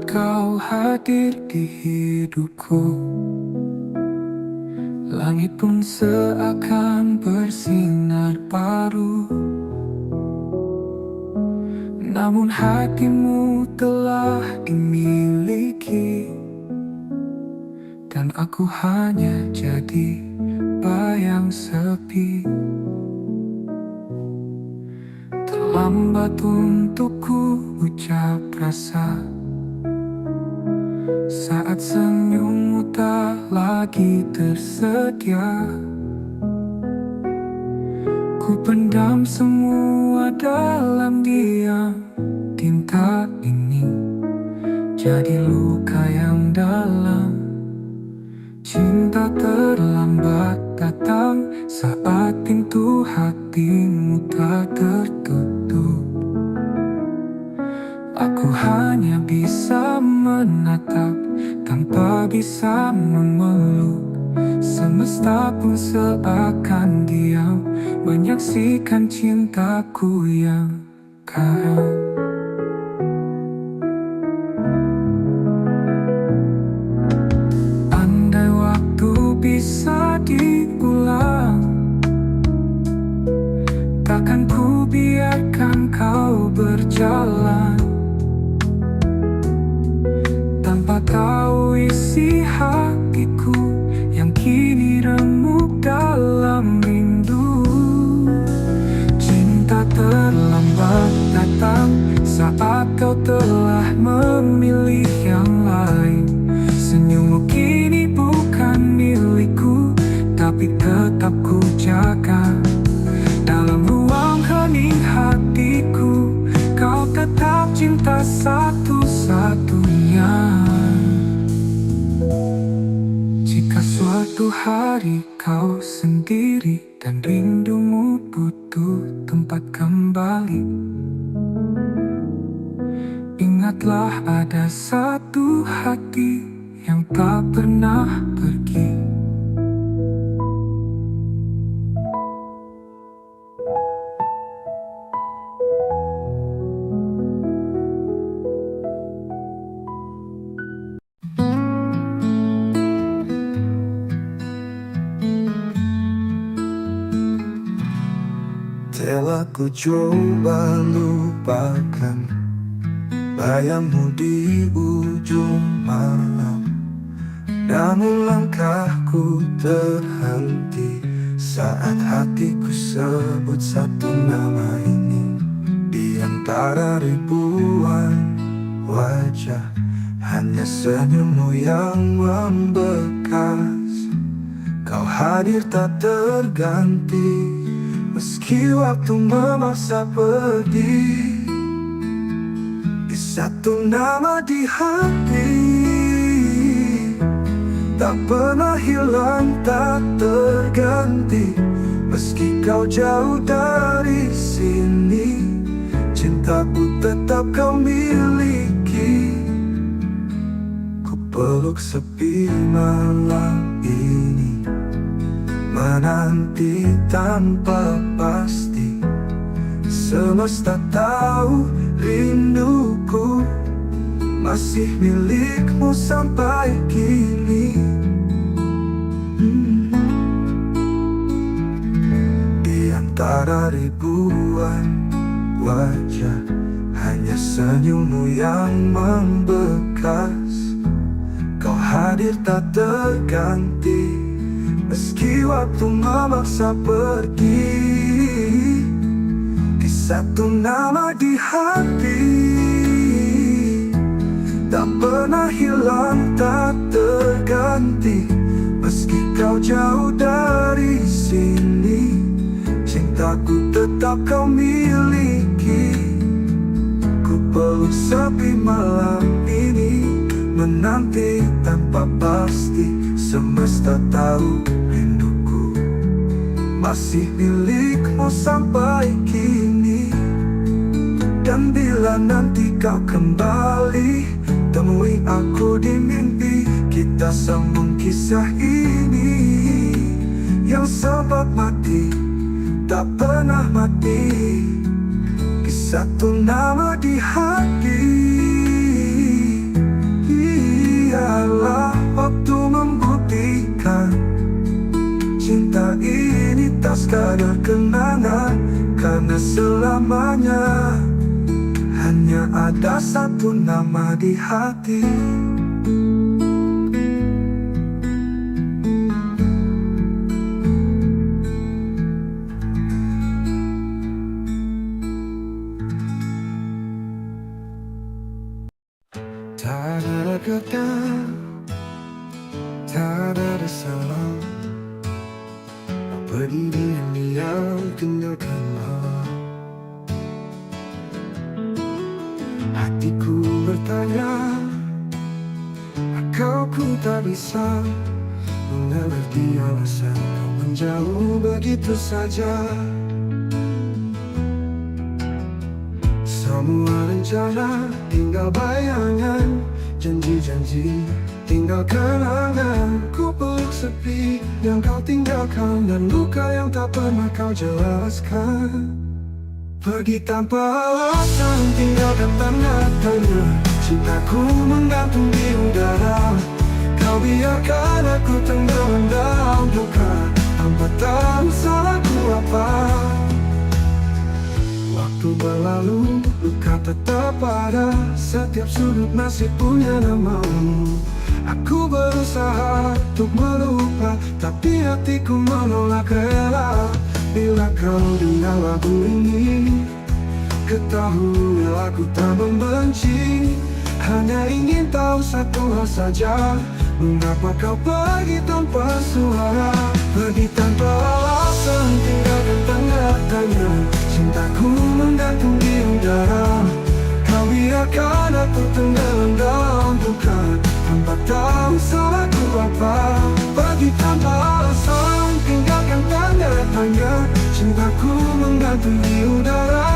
saat kau hadir di hidupku, langit pun seakan bersinar baru. Namun hatimu telah dimiliki, dan aku hanya jadi bayang sepi. Terlambat untukku ucap rasa saat senyummu tak lagi tersedia. Ku pendam semua dalam diam. Tinta ini jadi luka yang dalam. Cinta terlambat datang saat pintu hatimu tak tertutup. Aku hanya bisa menatap tanpa bisa memeluk. Semesta pun seakan diam menyaksikan cintaku yang karam. Andai waktu bisa diulang, takkan ku biarkan kau berjalan tanpa tahu isi hatiku yang kini remuk dalam rindu. Cinta terlambat datang saat kau telah memilih yang lain. Senyummu kini bukan milikku, tapi tetap ku jaga dalam ruang hening hatiku. Kau tetap cinta satu-satunya. Jika suatu hari kau sendiri dan rindumu butuh tempat kembali, ingatlah ada satu hati yang tak pernah pergi. Telah ku coba lupakan bayangmu di ujung malam, namun langkahku terhenti saat hatiku sebut satu nama ini. Di antara ribuan wajah, hanya senyummu yang membekas. Kau hadir tak terganti, meski waktu memaksa pergi. Di satu nama di hati, tak pernah hilang, tak terganti. Meski kau jauh dari sini, cintaku tetap kau miliki. Ku peluk sepi malam ini, menanti tanpa pasti. Semesta tahu rinduku masih milikmu sampai kini. Di antara ribuan wajah, hanya senyummu yang membekas. Kau hadir tak terganti, meski waktu memaksa pergi. Di satu nama di hati, tak pernah hilang, tak terganti. Meski kau jauh dari sini, cintaku tetap kau miliki. Ku peluk sepi malam ini, menanti tanpa pasti. Semesta tahu rinduku masih milikmu sampai kini. Dan bila nanti kau kembali, temui aku di mimpi. Kita sambung kisah ini yang sempat mati, tak pernah mati. Di satu nama di hati, biarlah waktu membuktikan cinta ini tak sekadar kenangan, karena selamanya hanya ada satu nama di hati. Tak ada kata, tak ada salah, pergi diam-diam tinggalkanlah. Hatiku bertanya, kau ku tak bisa mengerti alasan kau menjauh begitu saja. Semua rencana tinggal bayangan, janji-janji tinggal kenangan. Ku peluk sepi yang kau tinggalkan, dan luka yang tak pernah kau jelaskan. Pergi tanpa alasan, tinggalkan tanda tanya. Cintaku menggantung di udara, kau biarkan aku tenggelam dalam duka, tanpa tahu salahku apa. Waktu berlalu, luka tetap ada, setiap sudut masih punya namamu. Aku berusaha untuk melupa, tapi hatiku menolak rela. Bila kau dengar lagu ini, ketahuilah aku tak membenci. Hanya ingin tahu satu hal saja, mengapa kau pergi tanpa suara. Pergi tanpa alasan, tinggalkan tanda tanya. Cintaku menggantung di udara, kau biarkan aku tenggelam dalam duka, tanpa tahu salahku apa. Pergi tanpa alasan, tinggalkan tanda tanya. Cintaku menggantung di udara,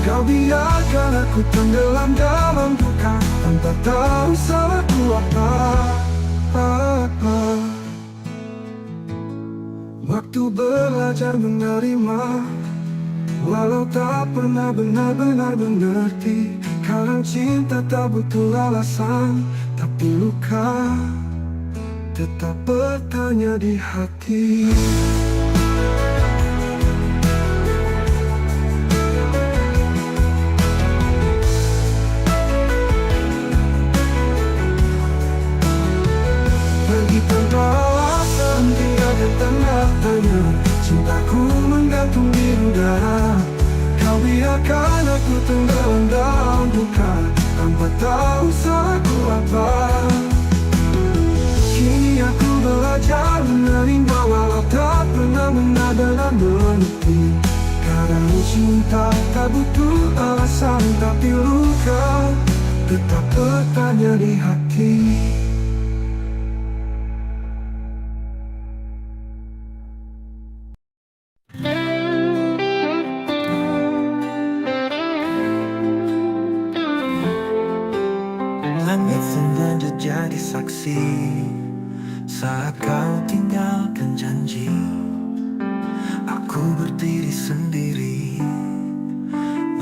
kau biarkan aku tenggelam dalam duka, tanpa tahu salahku apa. Waktu belajar menerima, walau tak pernah benar-benar mengerti. Kadang cinta tak butuh alasan, tapi luka tetap bertanya di hati. Pergi tanpa alasan, tinggalkan tanda tanya. Cintaku menggantung di udara, kau biarkan aku tenggelam dalam duka, tanpa tahu salahku apa. Kini aku belajar menerima, walau tak pernah benar-benar mengerti. Kadang cinta tak butuh alasan, tapi luka tetap bertanya di hati. Langit sengaja jadi saksi saat kau tinggalkan janji. Aku berdiri sendiri,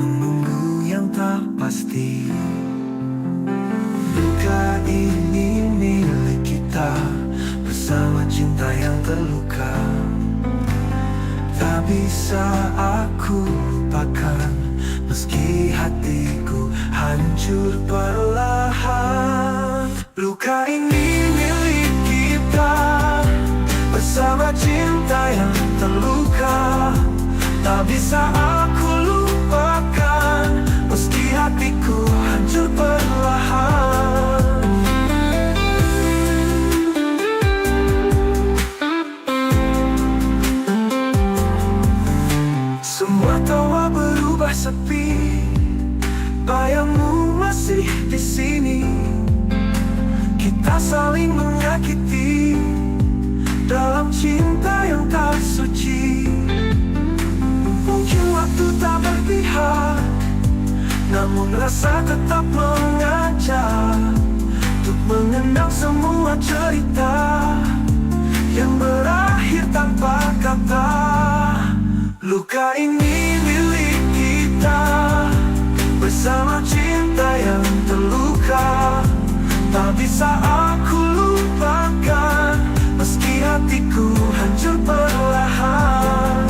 menunggu yang tak pasti. Luka ini milik kita, bersama cinta yang terluka. Tak bisa aku lupakan, meski hatiku hancur perlahan. Luka ini milik kita, bersama cinta yang terluka. Tak bisa aku lupakan, meski hatiku hancur perlahan. Semua tawa berubah sepi, bayangmu masih di sini. Kita saling menyakiti dalam cinta yang tak suci. Mungkin waktu tak berpihak, namun rasa tetap mengajak untuk mengenang semua cerita yang berakhir tanpa kata. Luka ini milik kita, bersama cinta yang terluka. Tak bisa bisa aku lupakan, meski hatiku hancur perlahan.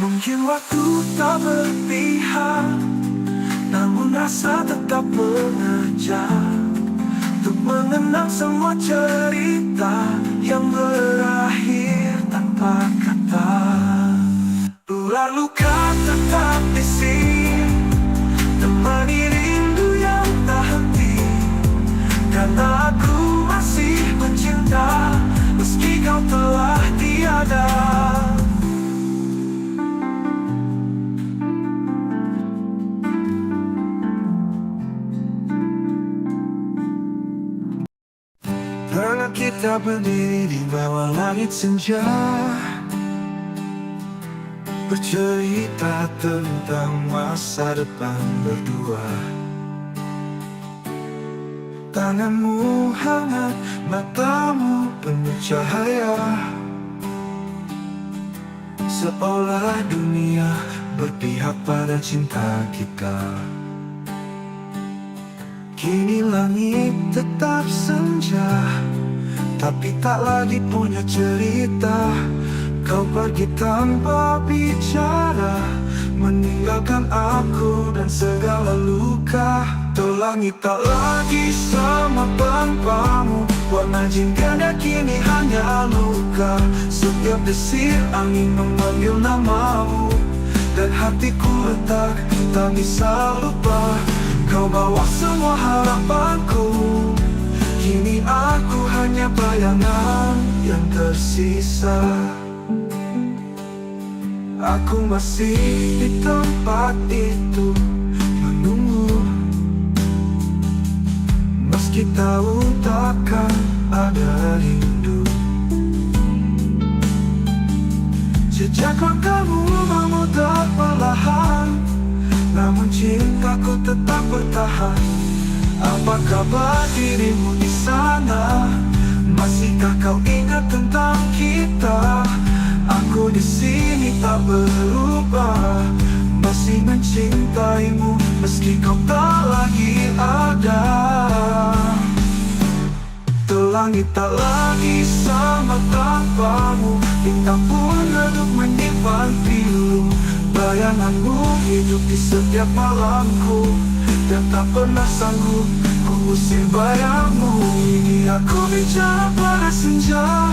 Mungkin waktu tak berpihak, namun rasa tetap mengajak untuk mengenang semua cerita yang berakhir tanpa kata. Ular luka tetap di sini, temani rindu yang tak henti. Karena aku masih mencinta, meski kau telah tiada. Pernah kita berdiri di bawah langit senja, bercerita tentang masa depan berdua. Tanganmu hangat, matamu penuh cahaya, seolah dunia berpihak pada cinta kita. Kini langit tetap senja, tapi tak lagi punya cerita. Kau pergi tanpa bicara, meninggalkan aku dan segala luka. Tuh langit tak lagi sama tanpamu, warna jingga kini hanya luka. Setiap desir angin memanggil namamu, dan hatiku retak, tak bisa lupa. Kau bawa semua harapanku, kini aku hanya bayangan yang tersisa. Aku masih di tempat itu menunggu, meski tahu takkan ada rindu. Jejak langkahmu memutar perlahan, namun cintaku tetap bertahan. Apa kabar dirimu di sana? Masihkah kau ingat tentang kita? Aku di sini tak berubah, masih mencintaimu meski kau tak lagi ada. Tuh langit tak lagi sama tanpamu, bintang pun redup menyimpan pilu. Bayanganmu hidup di setiap malamku, dan tak pernah sanggup ku usir bayangmu. Ini aku bicara pada senja,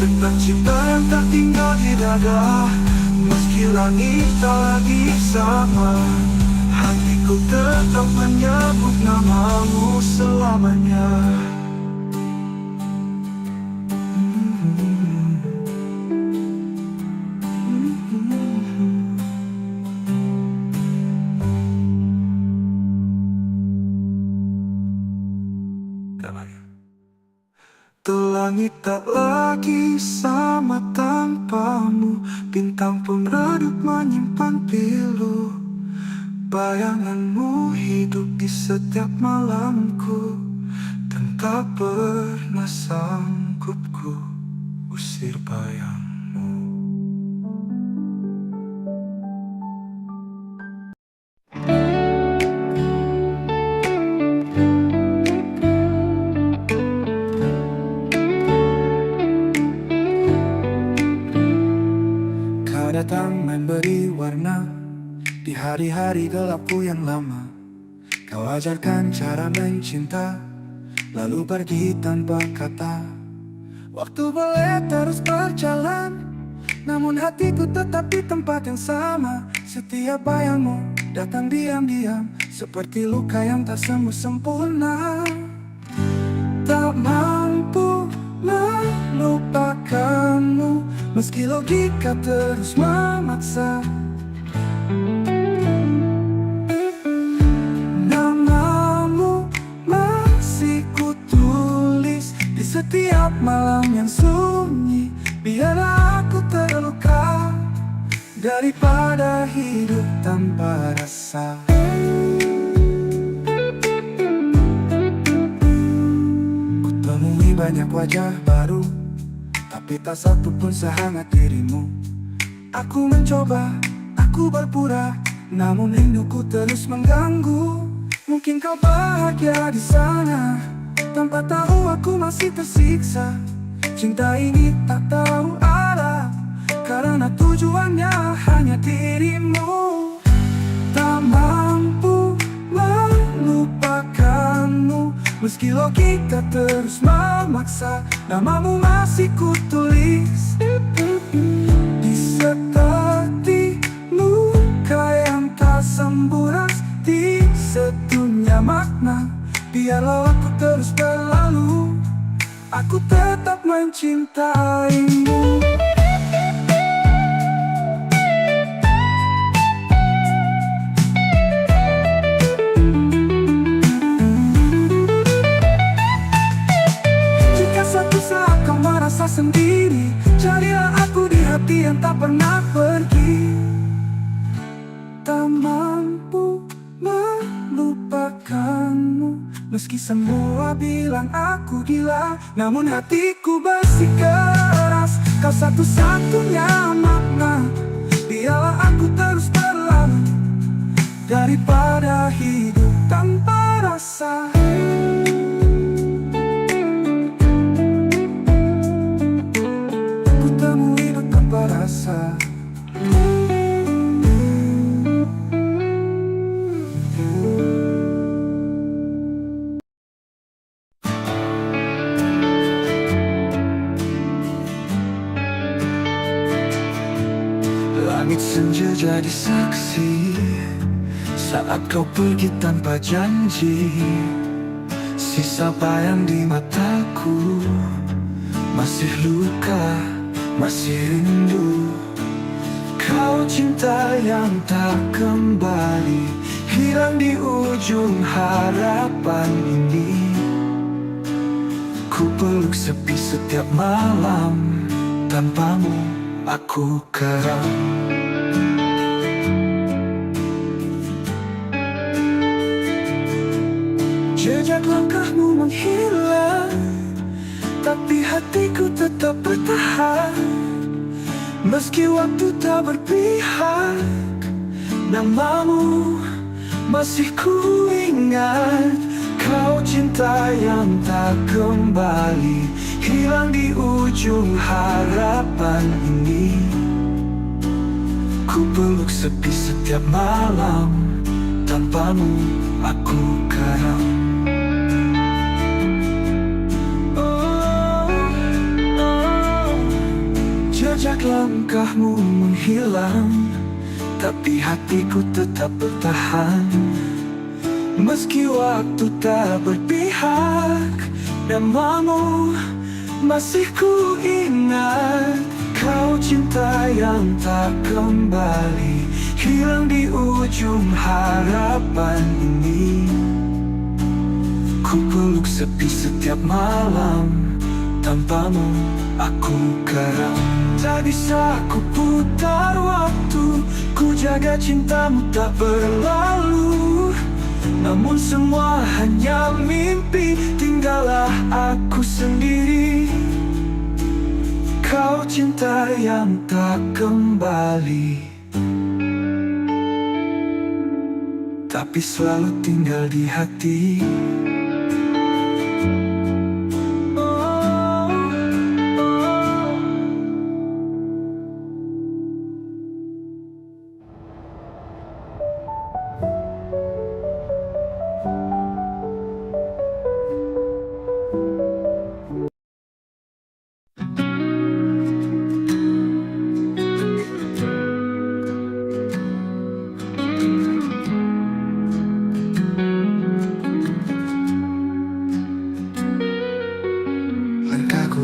tentang cinta yang tak tinggal di dada. Meski langit tak lagi sama, hatiku tetap menyebut namamu selamanya. Tuh langit tak lagi sama tanpamu, bintang pun redup menyimpan pilu. Bayanganmu hidup di setiap malamku, dan tak pernah sanggup ku usir bayangmu. Datang memberi warna di hari-hari gelapku yang lama. Kau ajarkan cara mencinta, lalu pergi tanpa kata. Waktu boleh terus berjalan, namun hatiku tetap di tempat yang sama. Setiap bayangmu datang diam-diam, seperti luka yang tak sembuh sempurna. Tak mampu melupakanmu, meski logika terus memaksa. Namamu masih kutulis di setiap malam yang sunyi. Biar aku terluka daripada hidup tanpa rasa. Kutemui banyak wajah baru, tapi tak satu pun sehangat dirimu. Aku mencoba, aku berpura, namun rinduku terus mengganggu. Mungkin kau bahagia di sana, Tanpa tahu aku masih tersiksa. Cinta ini tak tahu arah, karena tujuannya hanya dirimu. Tak mampu melupakanmu, meski logika terus memaksa. Namamu masih kutulis di seperti luka yang tak sembuh, di sedunia makna. Biarlah aku terus berlalu, aku tetap mencintaimu. Jika suatu saat kau merasa sendiri, carilah aku di hati yang tak pernah pergi. Tak mampu melupakanmu, meski semua bilang aku gila, namun hatiku bersikeras. Kau satu-satunya makna. Biarlah aku terus berlalu, daripada hidup tanpa rasa. Ku temui hidup tanpa rasa. Langit senja jadi saksi saat kau pergi tanpa janji. Sisa bayang di mataku, masih luka, masih rindu. Kau cinta yang tak kembali, hilang di ujung harapan ini. Ku peluk sepi setiap malam, tanpamu aku keram. Jejak langkahmu menghilang, tapi hatiku tetap bertahan. Meski waktu tak berpihak, namamu masih ku ingat. Kau cinta yang tak kembali, hilang di ujung harapan ini. Ku peluk sepi setiap malam, tanpamu aku karam. Jejak langkahmu menghilang, tapi hatiku tetap bertahan. Meski waktu tak berpihak, namamu masih ku ingat. Kau cinta yang tak kembali, hilang di ujung harapan ini. Ku peluk sepi setiap malam, tanpamu aku karam. Tak bisa ku putar waktu, ku jaga cintamu tak berlalu. Namun semua hanya mimpi, tinggallah aku sendiri. Kau cinta yang tak kembali, tapi selalu tinggal di hati.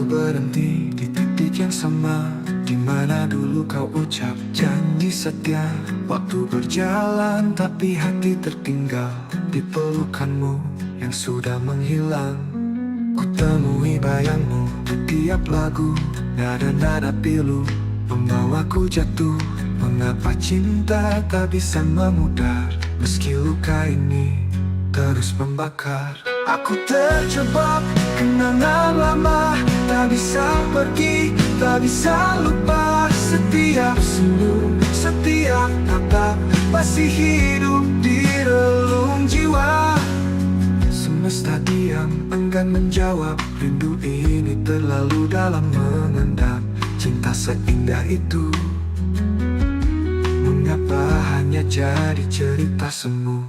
Berhenti di titik yang sama, di mana dulu kau ucap janji setia. Waktu berjalan tapi hati tertinggal di pelukanmu yang sudah menghilang. Ku temui bayangmu di tiap lagu, nada-nada pilu membawaku jatuh. Mengapa cinta tak bisa memudar, meski luka ini terus membakar. Aku terjebak kenangan lama, tak bisa pergi, tak bisa lupa. Setiap senyum, setiap tatap masih hidup di relung jiwa. Semesta diam enggan menjawab. Rindu ini terlalu dalam mengendap. Cinta seindah itu, mengapa hanya jadi cerita semu?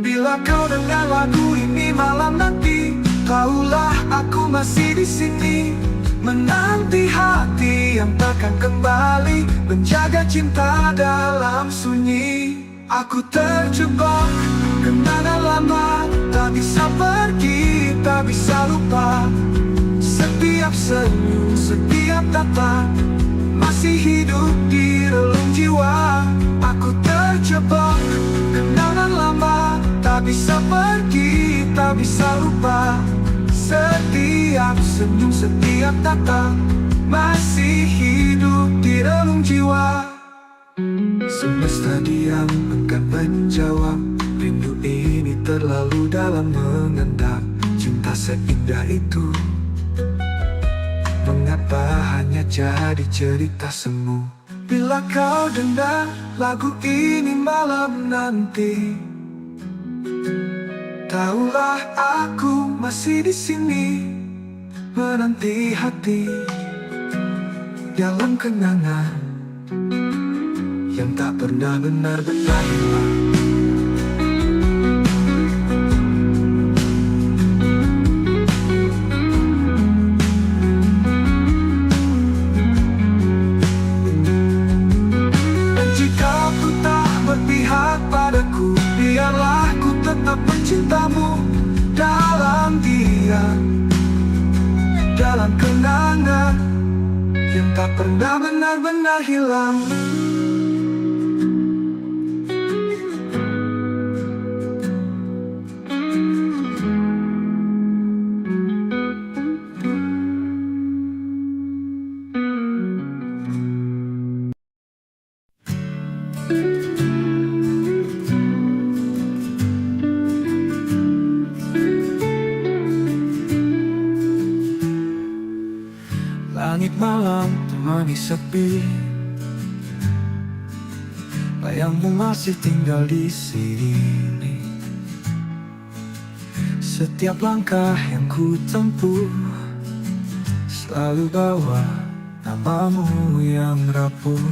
Bila kau dengar lagu ini malam nanti, tahulah aku masih di sini, menanti hati yang takkan kembali, menjaga cinta dalam sunyi. Aku terjebak kenangan lama, tak bisa pergi, tak bisa lupa. Setiap senyum, setiap tatap masih hidup di relung jiwa. Aku terjebak kenangan lama, tak bisa pergi, tak bisa lupa. Setiap senyum, setiap tatap masih hidup di relung jiwa. Semesta diam enggan menjawab. Rindu ini terlalu dalam mengendap. Cinta seindah itu, mengapa hanya jadi cerita semu? Bila kau dengar lagu ini malam nanti, tahulah aku masih di sini, menanti hati dalam kenangan yang tak pernah benar-benar hilang. Dan jika ku tak berpihak padaku, biarlah ku tetap mencintamu dalam diam, dalam kenangan yang tak pernah benar-benar hilang. Langit malam temani sepi, bayangmu masih tinggal di sini. Setiap langkah yang ku tempuh selalu bawa namamu yang rapuh.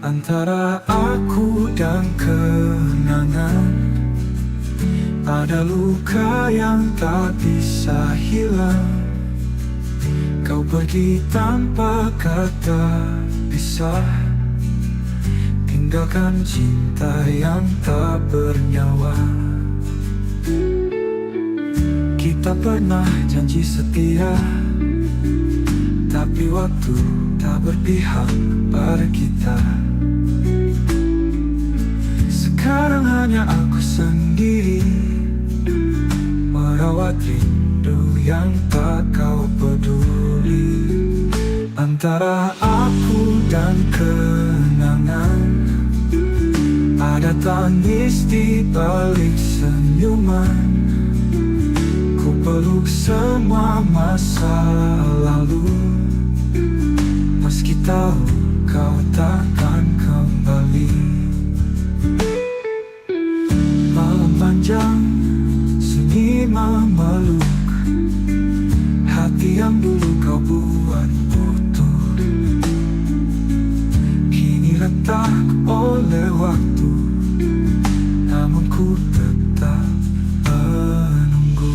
Antara aku dan kenangan ada luka yang tak bisa hilang. Kau pergi tanpa kata pisah, tinggalkan cinta yang tak bernyawa. Kita pernah janji setia, tapi waktu tak berpihak pada kita. Sekarang hanya aku sendiri, merawat rindu yang tak kau peduli. Antara aku dan kenangan ada tangis di balik senyuman. Ku peluk semua masa lalu, meski tahu kau takkan kembali. Malam panjang sunyi memeluk hati yang dulu kau buat utuh, kini retak oleh waktu, namun ku tetap menunggu.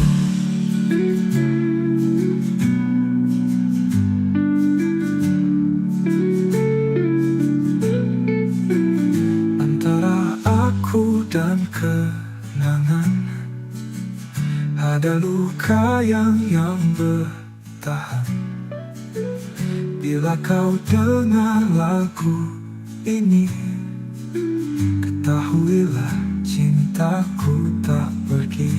Antara aku dan kenangan ada luka yang bertahan. Bila kau dengar lagu ini, ketahuilah cintaku tak pergi.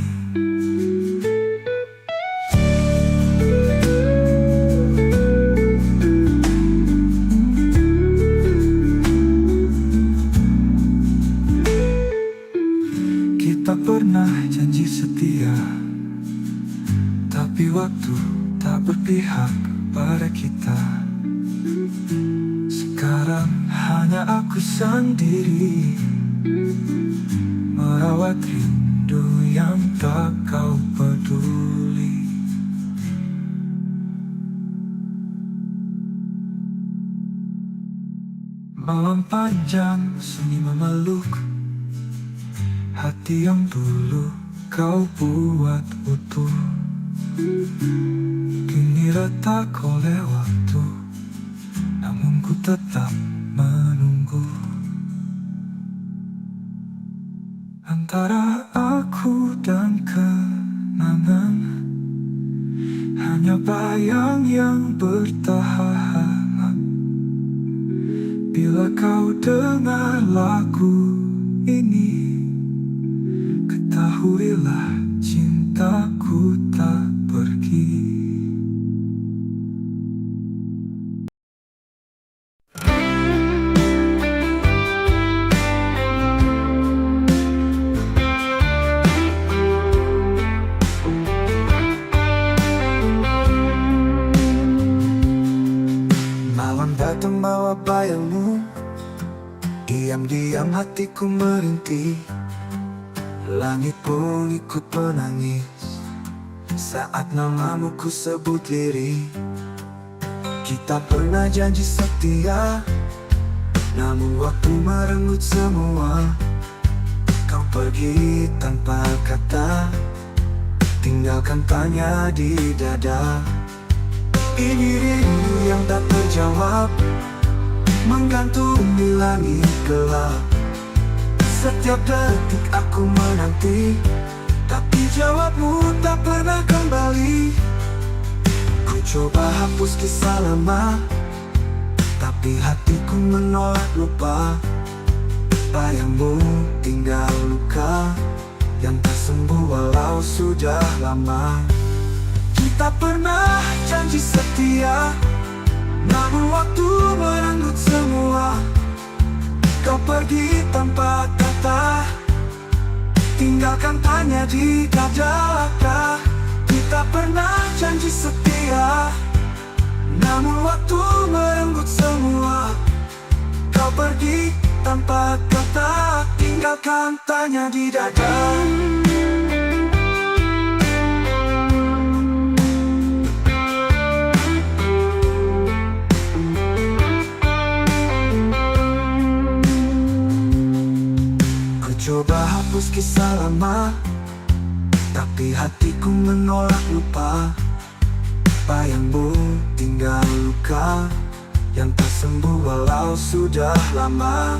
Kita pernah janji setia, tapi waktu tak berpihak pada kita. Sekarang hanya aku sendiri, merawat rindu yang tak kau peduli. Malam panjang sunyi memeluk hati yang dulu kau buat utuh. Kini retak oleh waktu, namun ku tetap menunggu. Antara aku dan kenangan, hanya bayang yang bertahan. Bila kau dengar lagu ini, ketahuilah cintaku tak pergi. Malam datang bawa bayangmu, diam-diam hatiku merintih. Langit pun ikut menangis saat namamu ku sebut lirih. Kita pernah janji setia, namun waktu merenggut semua. Kau pergi tanpa kata, tinggalkan tanya di dada. Ini rindu yang tak terjawab, menggantung di langit gelap. Setiap detik aku menanti, tapi jawabmu tak pernah kembali. Ku coba hapus kisah lama, tapi hatiku menolak lupa. Bayangmu tinggal luka yang tak sembuh walau sudah lama. Kita pernah janji setia, namun waktu merenggut semua. Kau pergi tanpa kata, tinggalkan tanya di dada. Kita pernah janji setia, namun waktu merenggut semua. Kau pergi tanpa kata, tinggalkan tanya di dada. Coba hapus kisah lama, tapi hatiku menolak lupa. Bayangmu tinggal luka yang tak sembuh walau sudah lama.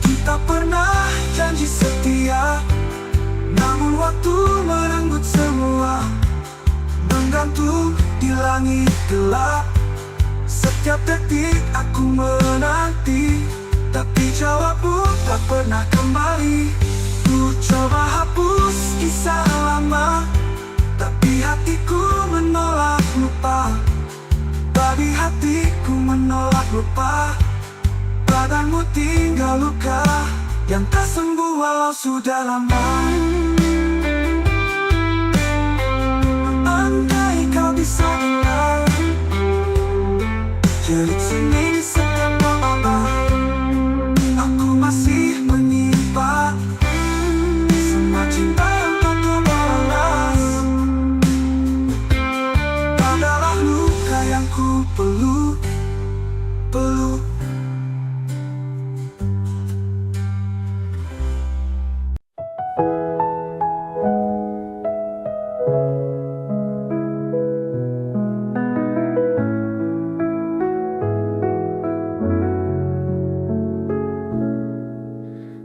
Kita pernah janji setia, namun waktu merenggut semua. Menggantung di langit gelap, setiap detik aku menanti, tapi jawabmu tak pernah kembali. Ku coba hapus kisah lama, tapi hatiku menolak lupa. Babi hatiku menolak lupa. Badanmu tinggal luka yang tak sembuh walau sudah lama. Andai kau bisa dengar jerit seni di setiap malam, aku masih menyimpan semua cinta yang tak terbalas. Adalah luka yang ku peluk.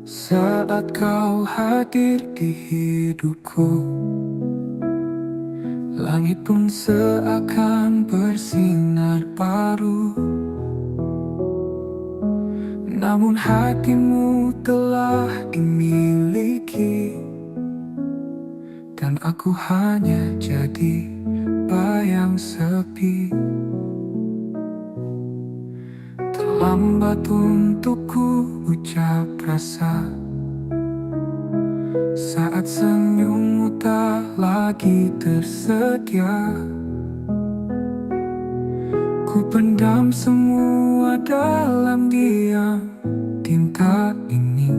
Saat kau hadir di hidupku, langit pun seakan bersinar baru. Namun hatimu telah dimiliki, dan aku hanya jadi bayang sepi. Terlambat untukku ucap rasa saat senyummu tak lagi tersedia. Ku pendam semua dalam diam. Tinta ini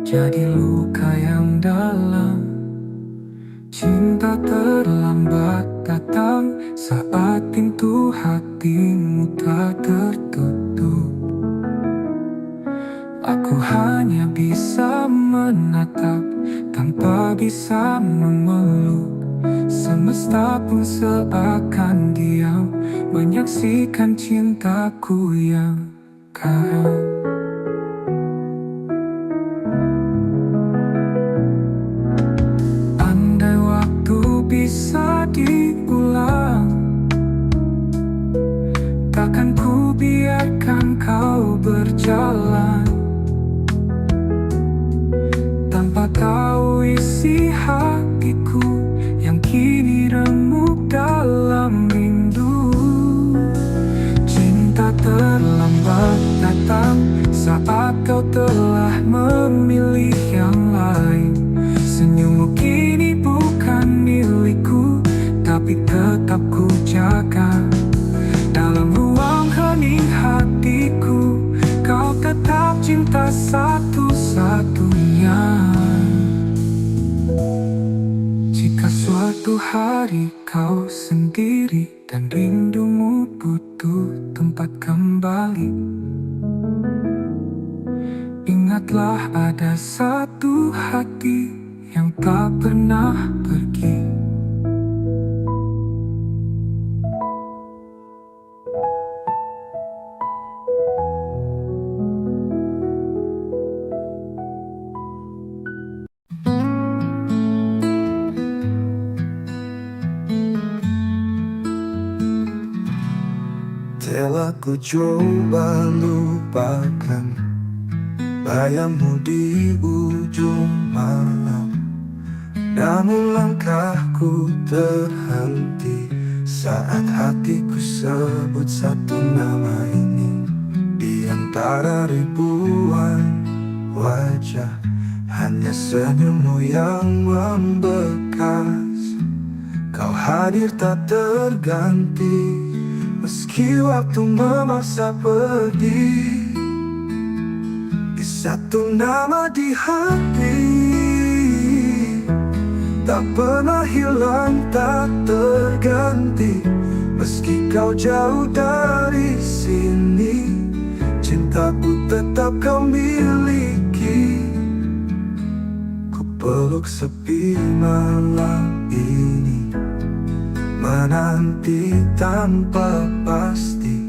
jadi luka yang dalam. tak terlambat datang saat pintu hatimu tak tertutup. Aku hanya bisa menatap tanpa bisa memeluk. Semesta pun seakan diam menyaksikan cintaku yang karam. Andai waktu bisa diulang, takkan ku biarkan kau berjalan tanpa tahu isi hatiku yang kini remuk dalam rindu. Cinta terlambat datang saat kau telah memilih yang lain. Senyummu kini bukan milikku, tapi tetap ku jaga. Dalam ruang hening hatiku, kau tetap cinta satu-satunya. Jika suatu hari kau sendiri dan rindumu butuh tempat kembali, ingatlah ada satu hati yang tak pernah pergi. Telah ku coba lupakan bayangmu di ujung malam, namun langkahku terhenti saat hatiku sebut satu nama ini. Di antara ribuan wajah, hanya senyummu yang membekas. Kau hadir tak terganti, meski waktu memaksa pergi. Di satu nama di hati, tak pernah hilang, tak terganti. Meski kau jauh dari sini, cintaku tetap kau miliki. Ku peluk sepi malam ini, menanti tanpa pasti.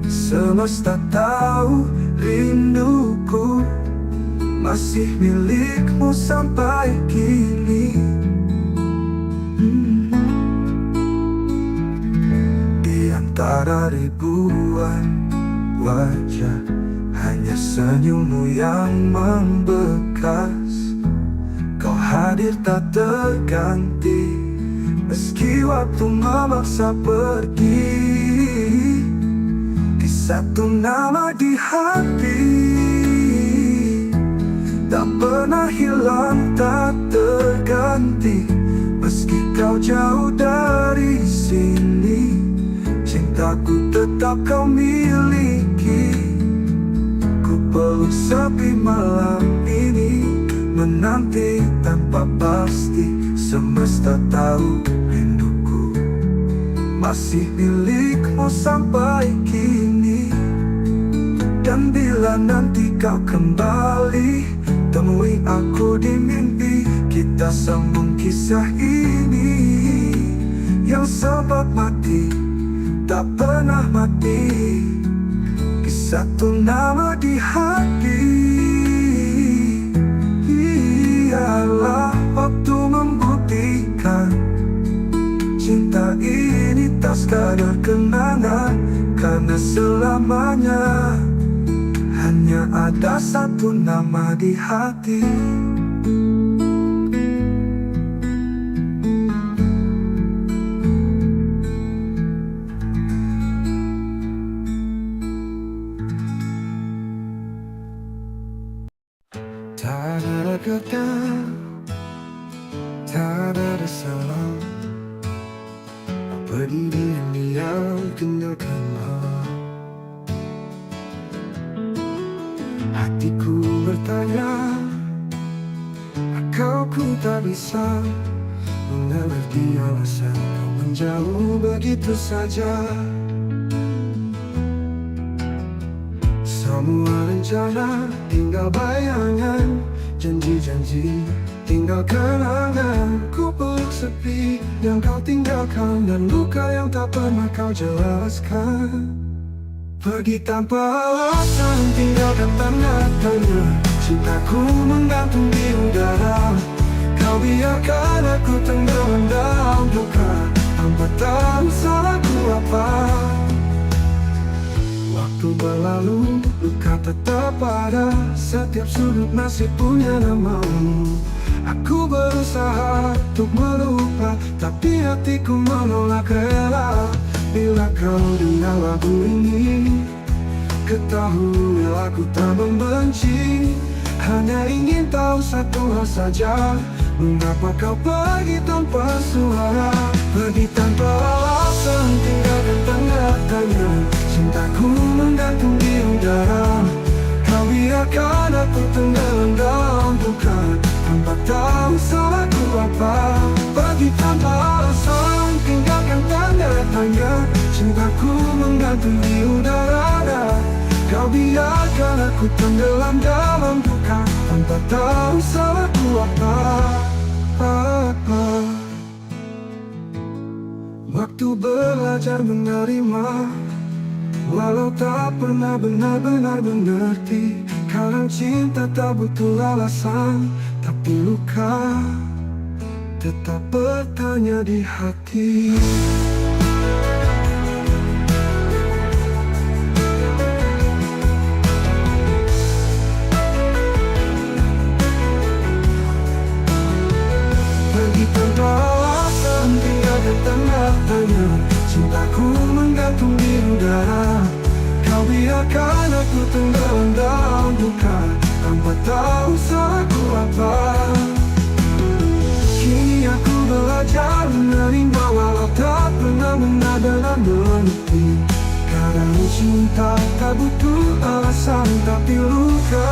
Semesta tahu rinduku masih milikmu sampai kini. Di antara ribuan wajah, hanya senyummu yang membekas. Kau hadir tak terganti, meski waktu memaksa pergi. Di satu nama di hati, tak pernah hilang, tak terganti. Meski kau jauh dari sini, cintaku tetap kau miliki. Ku peluk sepi malam ini, menanti tanpa pasti. Semesta tahu rinduku masih milikmu sampai kini. Dan bila nanti kau kembali, temui aku di mimpi. Kita sambung kisah ini yang sempat mati, tak pernah mati. Di satu nama di hati, ialah waktu membuktikan cinta ini tak sekadar kenangan. Karena selamanya hanya ada satu nama di hati. Tak ada kata, tak ada salah. Apa diri yang diam tinggalkanlah. Hatiku bertanya, kau ku tak bisa mengerti alasan kau menjauh begitu saja. Semua rencana tinggal bayangan, janji-janji tinggal kenangan. Ku peluk sepi yang kau tinggalkan, dan luka yang tak pernah kau jelaskan. Pergi tanpa alasan, tinggalkan tanda tanya. Cintaku menggantung di udara. Kau biarkan aku tenggelam dalam duka, tanpa tahu salahku apa. Waktu berlalu, luka tetap ada. Setiap sudut masih punya namamu. Aku berusaha untuk melupa, tapi hatiku menolak rela. Bila kau dengar lagu ini, ketahui aku tak membenci. Hanya ingin tahu satu hal saja, mengapa kau pergi tanpa suara? Pergi tanpa alasan, tinggalkan tanda tanya. Cintaku menggantung di udara. Kau biarkan aku tenggelam dalam duka, tanpa tahu salahku apa. Pergi tanpa alasan, tinggalkan tanda tanya. Cintaku menggantung di udara. Kau biarkan aku tenggelam dalam duka, tanpa tahu salahku apa. Waktu belajar menerima, walau tak pernah benar-benar mengerti. Kadang cinta tak butuh alasan, tapi luka tetap bertanya di hati. Pergi tanpa alasan, tinggalkan tanda tanya. Cintaku menggantung di udara. Kau biarkan aku tenggelam dalam duka, tanpa tahu salahku apa. Kini aku belajar menerima, walau tak pernah benar-benar mengerti. Kadang cinta tak butuh alasan, tapi luka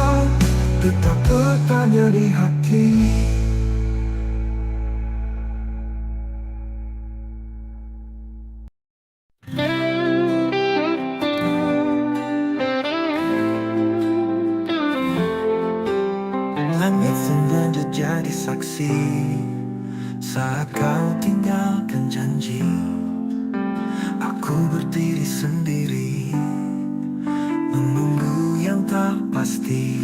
tetap bertanya di hati. Langit sengaja jadi saksi saat kau tinggalkan janji. Aku berdiri sendiri, menunggu yang tak pasti.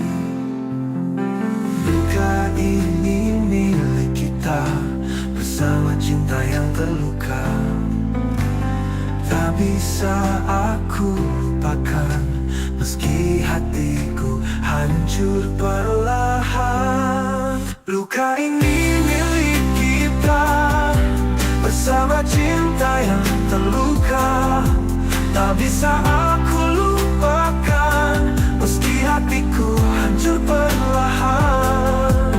Luka ini milik kita, bersama cinta yang terluka. Tak bisa aku lupakan, meski hatiku hancur perlahan. Luka ini milik kita, bersama cinta yang terluka. Tak bisa aku lupakan, meski hatiku hancur perlahan.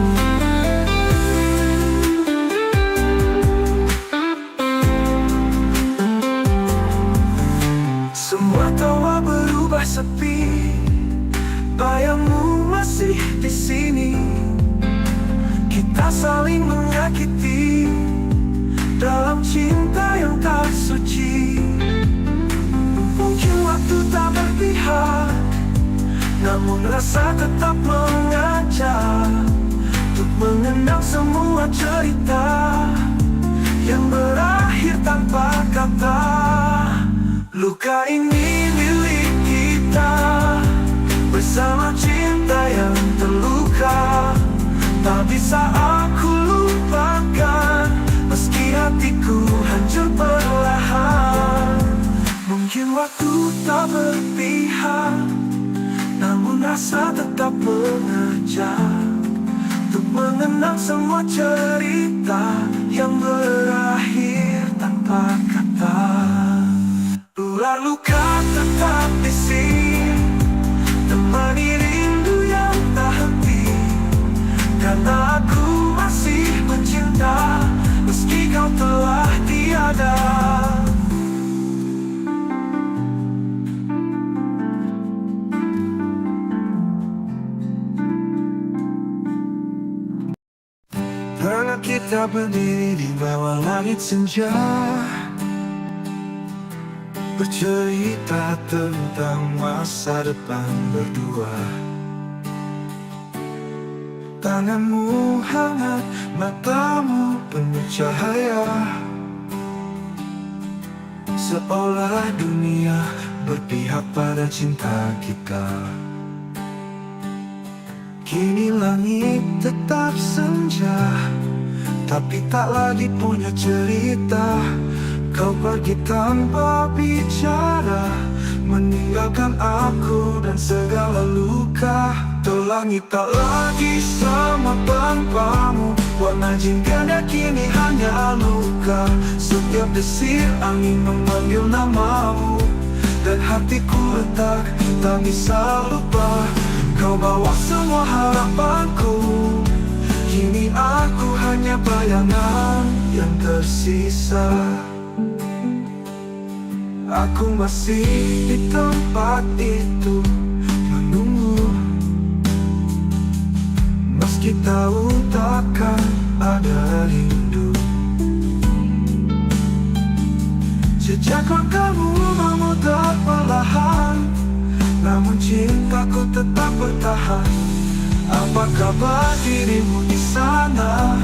Semua tawa berubah sepi, bayangmu masih di sini. Kita saling menyakiti dalam cinta yang tak suci. Mungkin waktu tak berpihak, namun rasa tetap mengajak untuk mengenang semua cerita yang berakhir tanpa kata. Luka ini milik kita, bersama cinta yang terluka. Tak bisa aku lupakan, meski hatiku hancur perlahan. Mungkin waktu tak berpihak, namun rasa tetap mengajak untuk mengenang semua cerita yang berakhir tanpa kata. Ular luka tetap di sini, temani rindu yang tak henti. Karena aku masih mencinta, meski kau telah tiada. Pernah kita Kita berdiri di bawah langit senja, bercerita tentang masa depan berdua. Tanganmu hangat, matamu penuh cahaya, seolah dunia berpihak pada cinta kita. Kini langit tetap senja, tapi tak lagi punya cerita. Kau pergi tanpa bicara, meninggalkan aku dan segala luka. Tuh langit tak lagi sama tanpamu, warna jingga kini hanya luka. Setiap desir angin memanggil namamu, dan hatiku retak, tak bisa lupa. Kau bawa semua harapanku, kini aku hanya bayangan yang tersisa. Aku masih di tempat itu menunggu, meski tahu takkan ada rindu. Jejak langkahmu memudar perlahan, namun cintaku tetap bertahan. Apa kabar dirimu di sana?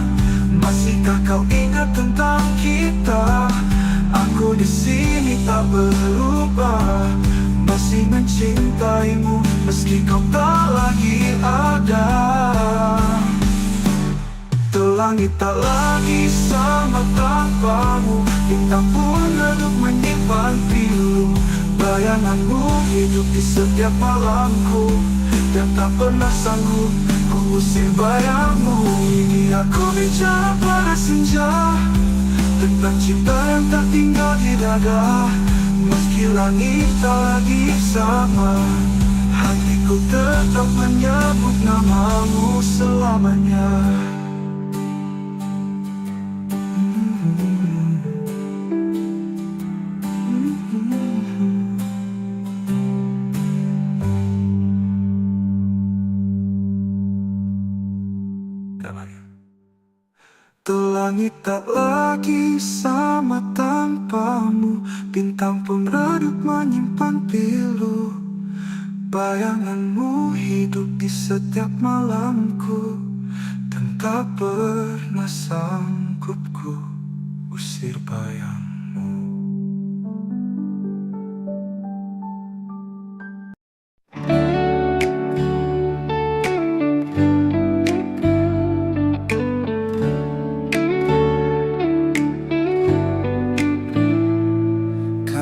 Masihkah kau ingat tentang kita? Aku di sini tak berubah, masih mencintaimu meski kau tak lagi ada. Tuh langit tak lagi sama tanpamu, bintang pun redup menyimpan pilu. Bayanganmu hidup di setiap malamku, dan tak pernah sanggup ku usir bayangmu. Ini aku bicara pada senja, tentang cinta yang tak tinggal di dada. Meski langit tak lagi sama, hatiku tetap menyebut namamu selamanya. Tuh langit tak lagi sama tanpamu, bintang pun redup menyimpan pilu. Bayanganmu hidup di setiap malamku, dan tak pernah sanggup ku usir bayangmu.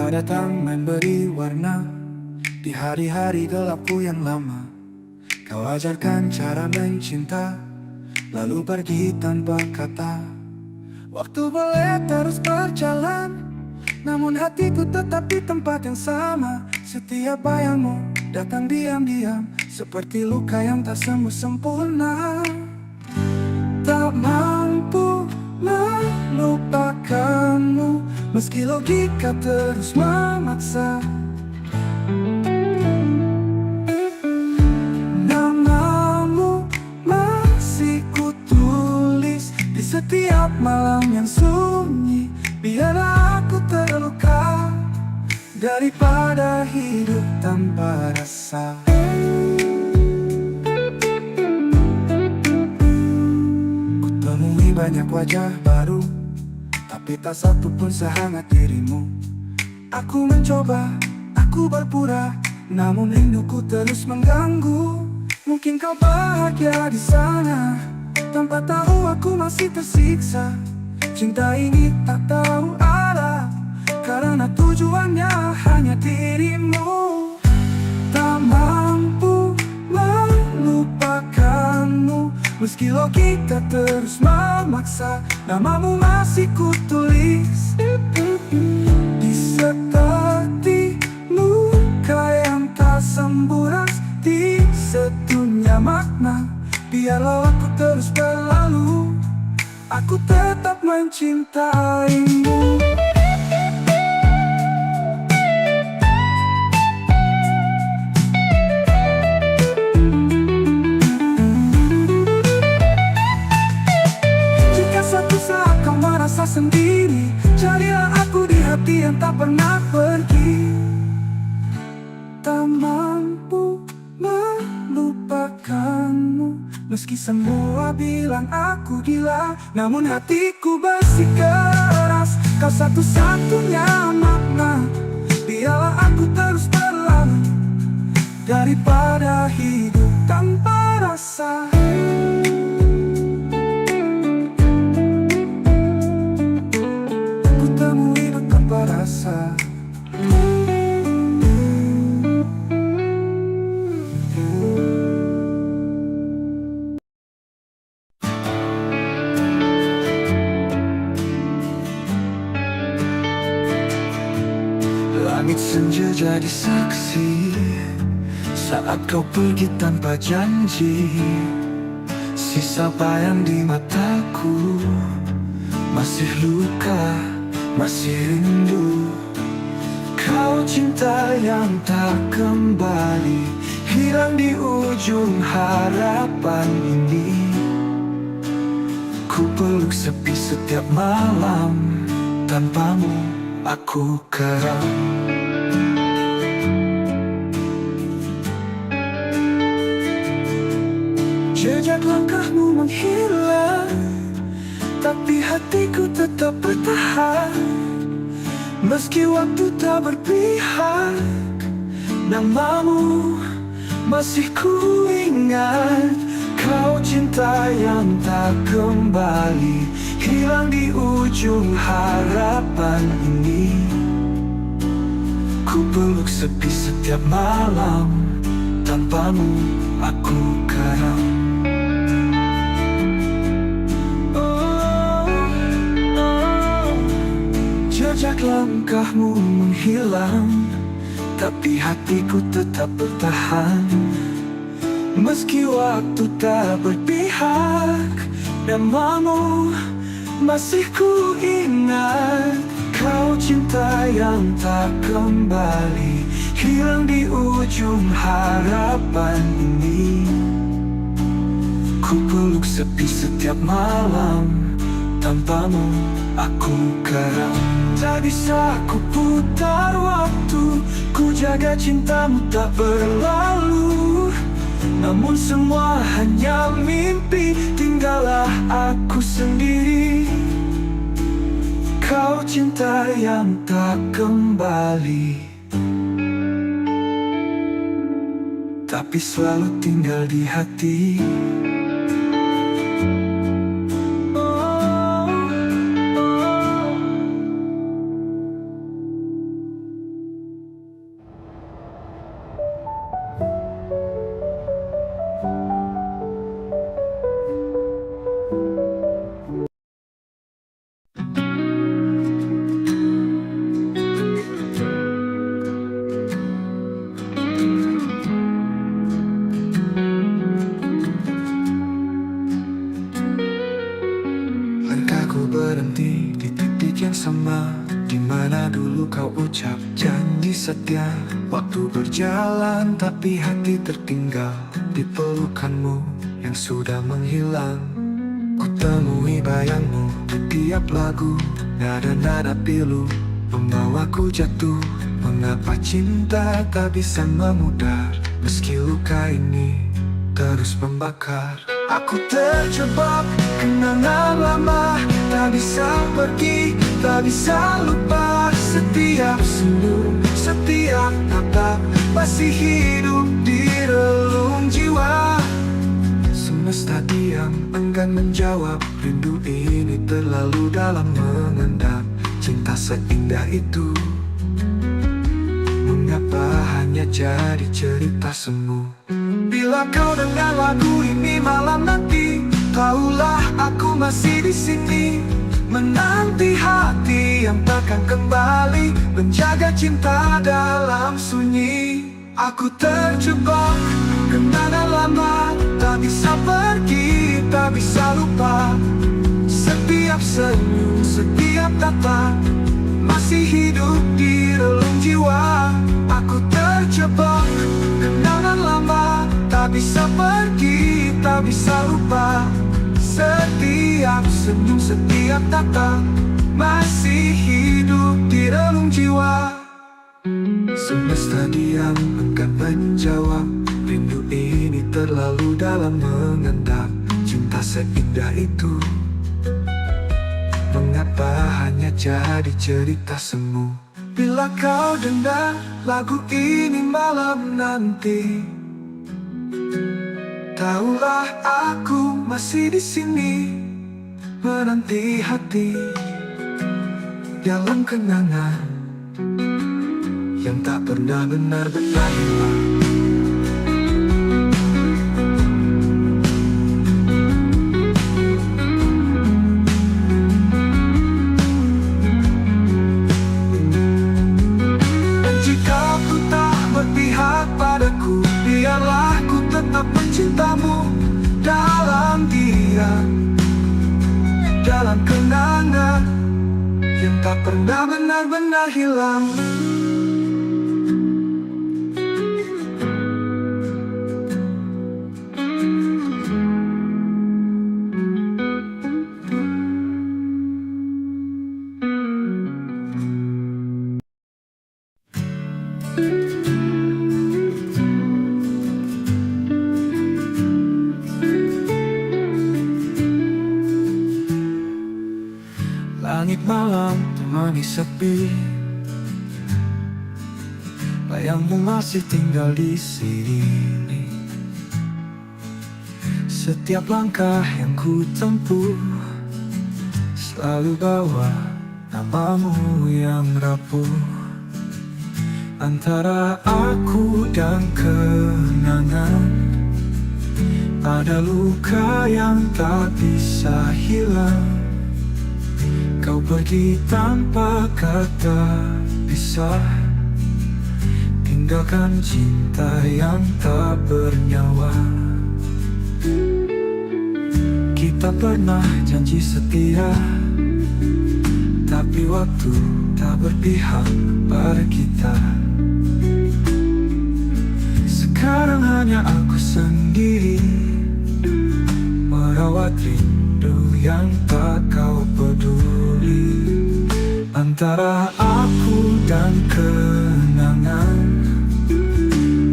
Datang memberi warna di hari-hari gelapku yang lama. Kau ajarkan cara mencinta, lalu pergi tanpa kata. Waktu boleh terus berjalan, namun hatiku tetap di tempat yang sama. Setiap bayangmu datang diam-diam, seperti luka yang tak sembuh sempurna. Tak mampu melupakanmu, meski logika terus memaksa. Namamu masih kutulis di setiap malam yang sunyi. Biarlah aku terluka daripada hidup tanpa rasa. Kutemui banyak wajah baru, tapi tak satu pun sehangat dirimu. Aku mencoba, aku berpura, namun rinduku terus mengganggu. Mungkin kau bahagia di sana, tanpa tahu aku masih tersiksa. Cinta ini tak tahu arah, karena tujuannya hanya dirimu. Tak mampu melupakanmu, meski logika terus memaksa. Namamu masih kutulis di seperti luka yang tak sembuh, di sedunia makna. Biarlah aku terus berlalu, aku tetap mencintaimu. Meski semua bilang aku gila, namun hatiku bersikeras. Kau satu-satunya makna. Biarlah aku terus berlama daripada hidup tanpa rasa. Ku temui tanpa rasa. Langit senja jadi saksi saat kau pergi tanpa janji. Sisa bayang di mataku, masih luka, masih rindu. Kau cinta yang tak kembali, hilang di ujung harapan ini. Ku peluk sepi setiap malam, tanpamu aku keram. Jejak langkahmu menghilang, tapi hatiku tetap bertahan. Meski waktu tak berpihak, namamu masih ku ingat. Kau cinta yang tak kembali, hilang di ujung harapan ini. Ku peluk sepi setiap malam, tanpamu aku karam. Jejak langkahmu menghilang, tapi hatiku tetap bertahan. Meski waktu tak berpihak, namamu masih ku ingat. Kau cinta yang tak kembali, hilang di ujung harapan ini. Ku peluk sepi setiap malam, tanpamu aku karam. Tak bisa ku putar waktu, ku jaga cintamu tak berlalu. Namun semua hanya mimpi, tinggallah aku sendiri. Kau cinta yang tak kembali, tapi selalu tinggal di hati. Berhenti di titik yang sama, di mana dulu kau ucap janji setia. Waktu berjalan tapi hati tertinggal di pelukanmu yang sudah menghilang. Ku temui bayangmu di tiap lagu, nada-nada pilu membawaku jatuh. Mengapa cinta tak bisa memudar, meski luka ini terus membakar. Aku terjebak kenangan lama, tak bisa pergi, tak bisa lupa. Setiap senyum, setiap tatap masih hidup di relung jiwa. Semesta diam, enggan menjawab. Rindu ini terlalu dalam mengendap. Cinta seindah itu, mengapa hanya jadi cerita semu? Bila kau dengar lagu ini malam nanti, tahulah aku masih di sini, menanti hati yang takkan kembali, menjaga cinta dalam sunyi. Aku terjebak kenangan lama, tak bisa pergi, tak bisa lupa. Setiap senyum, setiap tatap masih hidup di relung jiwa. Aku terjebak kenangan lama, tak bisa pergi, tak bisa lupa. Setiap senyum, setiap tatap masih hidup di relung jiwa. Semesta diam, enggan menjawab. Rindu ini terlalu dalam mengendap. cinta seindah itu? Mengapa hanya jadi cerita semu? Bila kau dengar lagu ini malam nanti, tahulah aku masih di sini menanti hati dalam kenangan yang tak pernah benar-benar hilang. Dan jika ku tak berpihak padaku, biarlah ku tetap mencintamu dalam diam, dalam kenangan yang tak pernah benar-benar hilang. Langit malam temani sepi, bayangmu masih tinggal di sini. Setiap langkah yang ku tempuh selalu bawa namamu yang rapuh. Antara aku dan kenangan ada luka yang tak bisa hilang. Kau pergi tanpa kata pisah, tinggalkan cinta yang tak bernyawa. Kita pernah janji setia, tapi waktu tak berpihak pada kita. Sekarang hanya aku sendiri merawat rindu yang tak kau peduli. Antara aku dan kenangan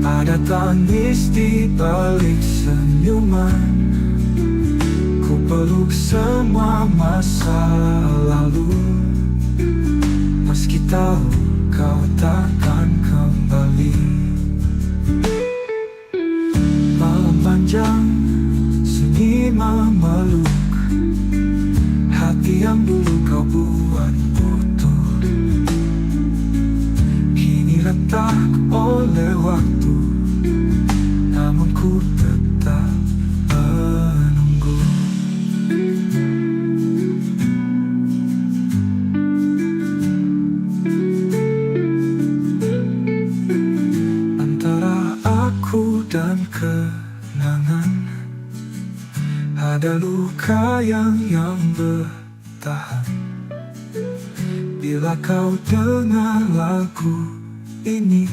ada tangis di balik senyuman. Ku peluk semua masa lalu, meski tahu kau takkan kembali. Malam panjang sunyi memeluk hati yang dulu kau buat utuh, kini retak oleh waktu, namun ku tetap menunggu. Antara aku dan kenangan ada luka yang bertahan. Bila kau dengar lagu ini,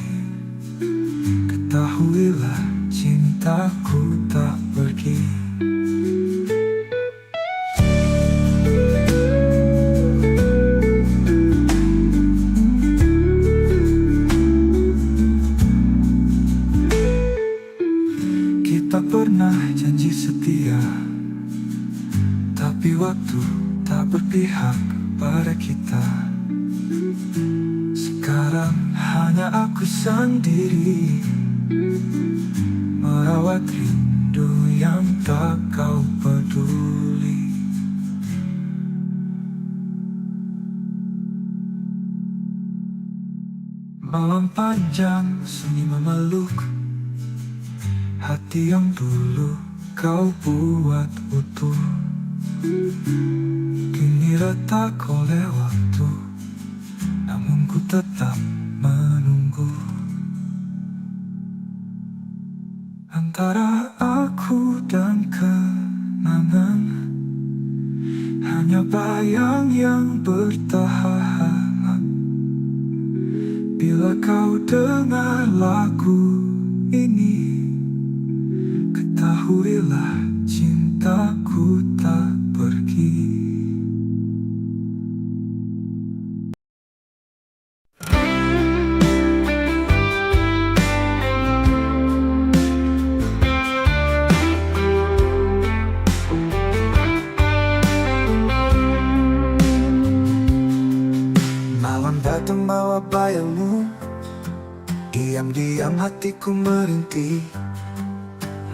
ketahuilah cintaku tak pergi. Kita pernah janji setia, tapi waktu tak berpihak pada kita. Sekarang hanya aku sendiri merawat rindu yang tak kau peduli. Malam panjang sunyi memeluk hati yang dulu kau buat utuh, kini retak oleh waktu, namun ku tetap menunggu. Antara aku dan kenangan hanya bayang yang bertahan. Bila kau dengar lagu ini, ketahuilah cintaku tak pergi. Diam-diam hatiku merintih,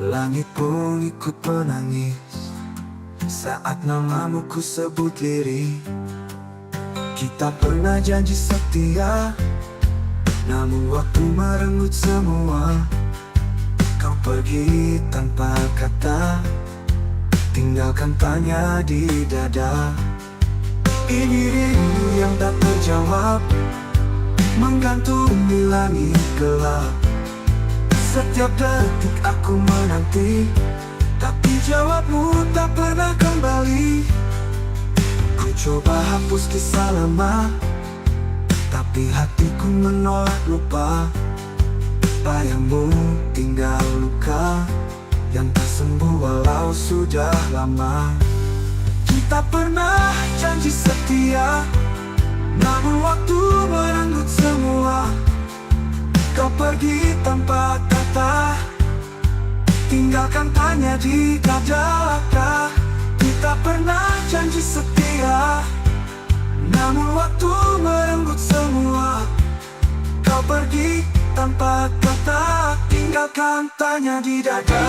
langit pun ikut menangis saat namamu ku sebut lirih. Kita pernah janji setia, namun waktu merenggut semua. Kau pergi tanpa kata, tinggalkan tanya di dada. Ini rindu yang tak terjawab, menggantung di langit gelap. Setiap detik aku menanti, tapi jawabmu tak pernah kembali. Ku coba hapus kisah lama, tapi hatiku menolak lupa. Bayangmu tinggal luka yang tak sembuh walau sudah lama. Kita pernah janji setia, namun waktu merenggut semua. Kau pergi tanpa kata, tinggalkan tanya di dada. Kita pernah janji setia, namun waktu merenggut semua. Kau pergi tanpa kata, tinggalkan tanya di dada.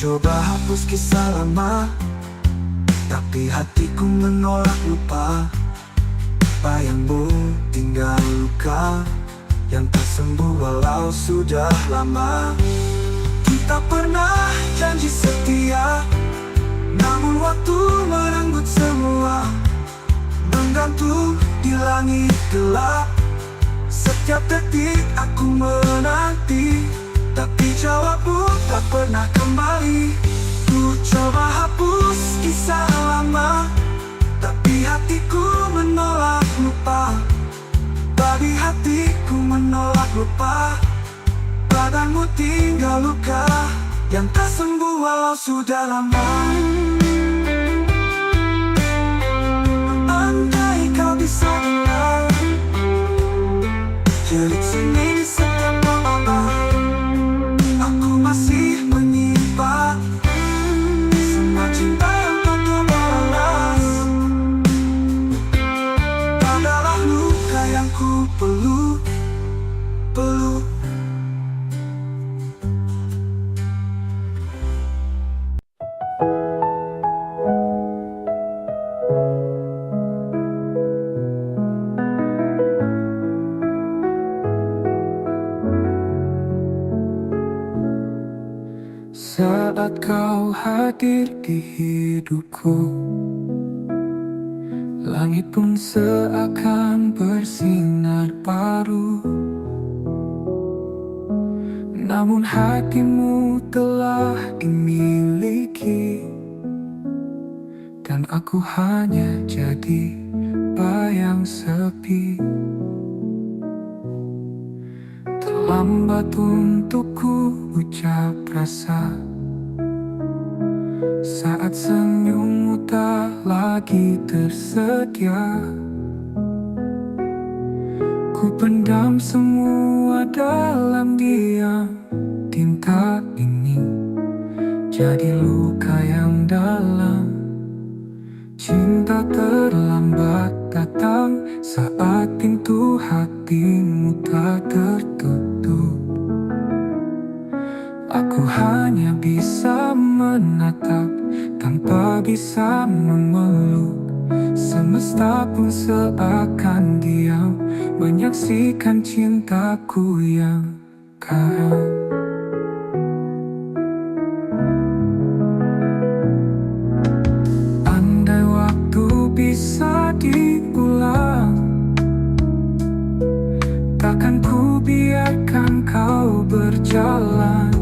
Coba hapus kisah lama, tapi hatiku menolak lupa. Bayangmu tinggal luka yang tak sembuh walau sudah lama. Kita pernah janji setia, namun waktu merenggut semua. Menggantung di langit gelap, setiap detik aku menanti, tapi jawabmu tak pernah kembali. Ku coba hapus kisah lama, tapi hatiku menolak lupa. Bagi hatiku menolak lupa, badanmu tinggal luka yang tak sembuh walau sudah lama. Andai kau bisa dengar jerit seni di setiap malam, aku masih menyimpan semua cinta yang tak terbalas. Adalah luka yang ku peluk. Saat kau hadir di hidupku, langit pun seakan bersinar baru. Namun hatimu telah dimiliki, dan aku hanya jadi bayang sepi. Terlambat untukku ucap rasa saat senyummu tak lagi tersedia. Ku pendam semua dalam diam. Tinta ini jadi luka yang dalam. Cinta terlambat datang saat pintu hatimu tak tertutup. Aku hanya bisa menatap tanpa bisa memeluk. Semesta pun seakan diam menyaksikan cintaku yang karam. Andai waktu bisa diulang, takkan ku biarkan kau berjalan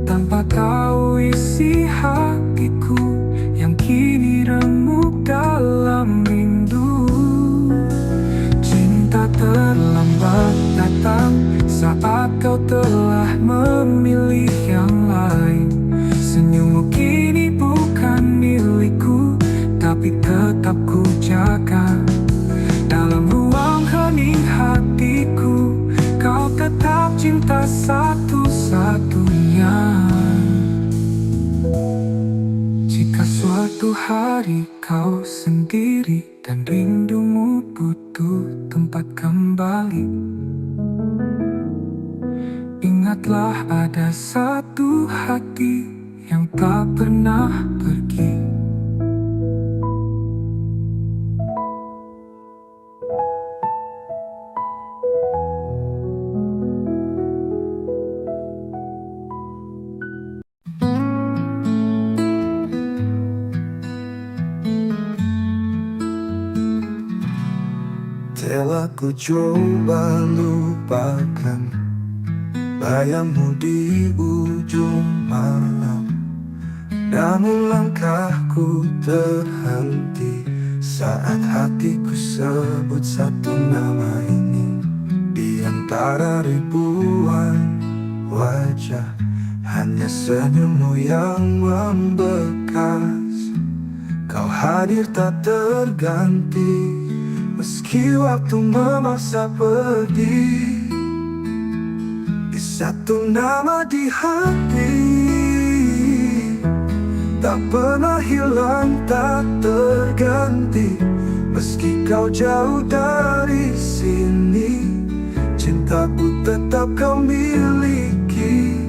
tanpa tahu isi hatiku yang kini remuk dalam rindu. Cinta terlambat datang saat kau telah memilih yang lain. Senyummu kini bukan milikku, tapi tetap ku jaga. Dalam ruang hening hatiku, kau tetap cinta satu-satunya. Jika suatu hari kau sendiri dan rindumu butuh tempat kembali, ingatlah ada satu hati yang tak pernah pergi. Telah ku coba lupakan bayangmu di ujung malam, namun langkahku terhenti saat hatiku sebut satu nama ini. Di antara ribuan wajah, hanya senyummu yang membekas. Kau hadir tak terganti, meski waktu memaksa pergi. Di satu nama di hati, tak pernah hilang, tak terganti. Meski kau jauh dari sini, cintaku tetap kau miliki.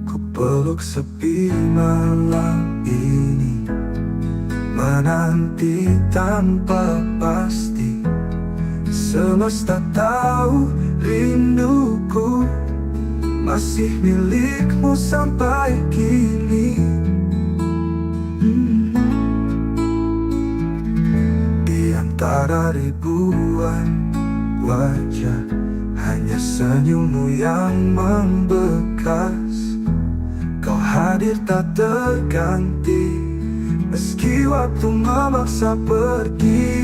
Ku peluk sepi malam ini, menanti tanpa pasti. Semesta tahu rinduku masih milikmu sampai kini. Di antara ribuan wajah, hanya senyummu yang membekas. Kau hadir tak terganti, meski waktu memaksa pergi.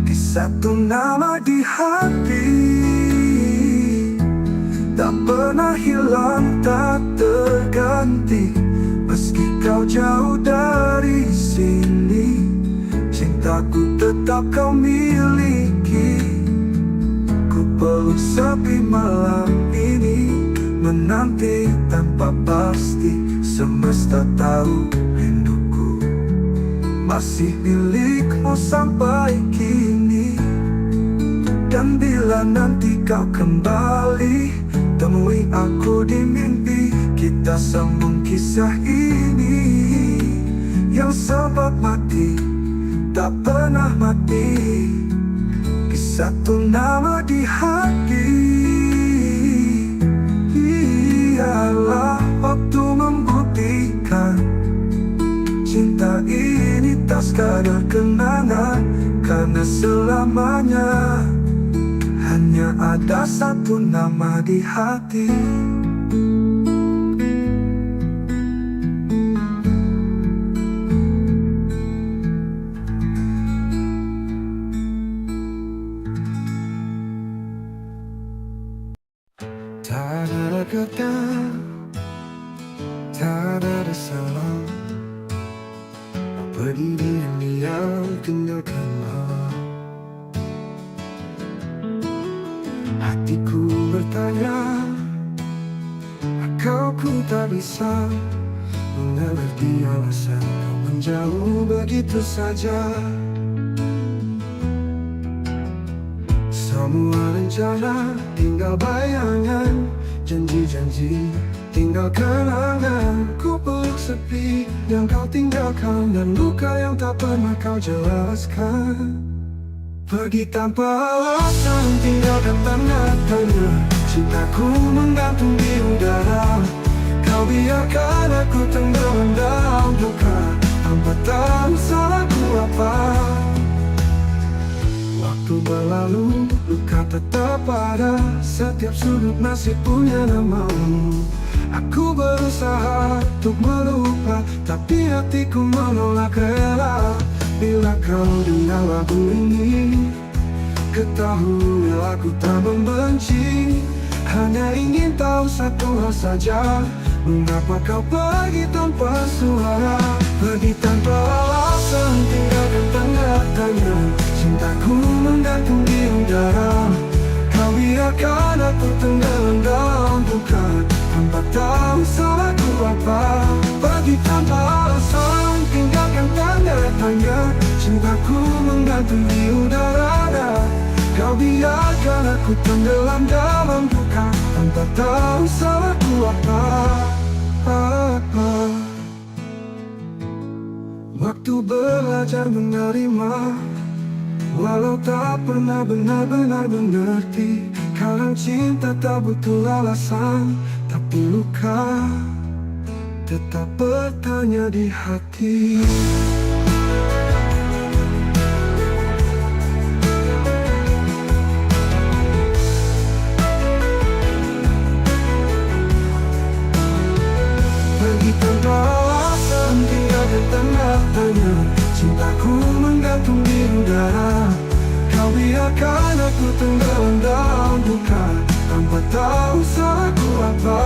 Di satu nama di hati, tak pernah hilang, tak terganti. Meski kau jauh dari sini, cintaku tetap kau miliki. Ku peluk sepi malam ini, menanti tanpa pasti. Semesta tahu rinduku masih milikmu sampai kini. Dan bila nanti kau kembali, temui aku di mimpi. Kita sambung kisah ini yang sempat mati, tak pernah mati. Di satu nama di hati, ialah waktu membuktikan cinta ini tak sekadar kenangan. Karena selamanya hanya ada satu nama di hati. Tak ada kata, tak ada salah, pergi diam-diam tinggalkanlah. Hatiku bertanya, kau ku tak bisa mengerti alasan kau menjauh begitu saja. Semua rencana tinggal bayangan, janji-janji tinggal kenangan. Ku peluk sepi yang kau tinggalkan, dan luka yang tak pernah kau jelaskan. Pergi tanpa alasan, tinggalkan tanda tanya. Cintaku menggantung di udara, kau biarkan aku tenggelam dalam duka tanpa tahu salahku apa. Waktu berlalu, luka tetap ada, setiap sudut masih punya namamu. Aku berusaha untuk melupa, tapi hatiku menolak rela. Bila kau dengar lagu ini, ketahui aku tak membenci. Hanya ingin tahu satu hal saja, mengapa kau pergi tanpa suara. Pergi tanpa alasan, tinggalkan tanda tanya. Cintaku menggantung di udara, kau biarkan aku tenggelam dalam duka, tanpa tahu salahku apa. Pergi tanpa alasan, tinggalkan tanda tanya. Cintaku menggantung di udara. Kau biarkan aku tenggelam dalam duka, tanpa tahu salahku apa. Waktu belajar menerima, walau tak pernah benar-benar mengerti. Kadang cinta tak butuh alasan, tapi luka tetap bertanya di hati. Pergi tanpa alasan, tinggalkan tanda tanya. Cintaku menggantung di udara. Kau biarkan aku tenggelam dalam duka, tanpa tahu salahku apa.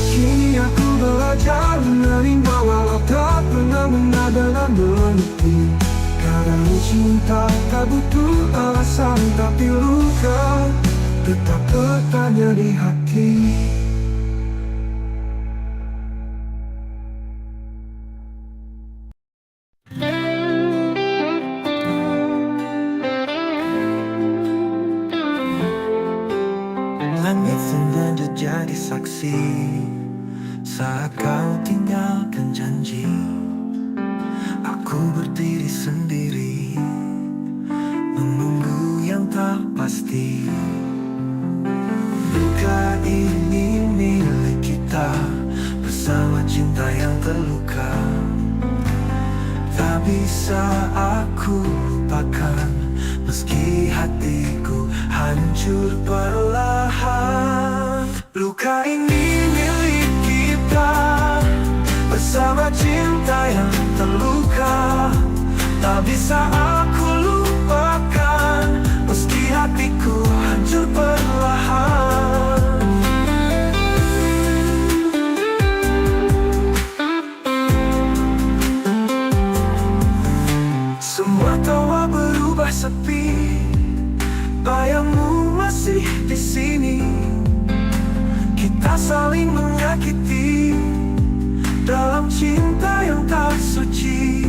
Kini aku belajar menerima, walau tak pernah benar-benar mengerti. Kadang cinta tak butuh alasan, tapi luka tetap bertanya di hati. Langit sengaja jadi saksi saat kau tinggalkan janji. Aku berdiri sendiri, menunggu yang tak pasti. Luka ini milik kita, bersama cinta yang terluka. Tak bisa aku lupakan, meski hatiku hancur perlahan. Luka ini milik kita, bersama cinta yang terluka. Tak bisa aku lupakan, meski hatiku hancur perlahan. Semua tawa berubah sepi, bayangmu masih di sini. Kita saling menyakiti dalam cinta yang tak suci.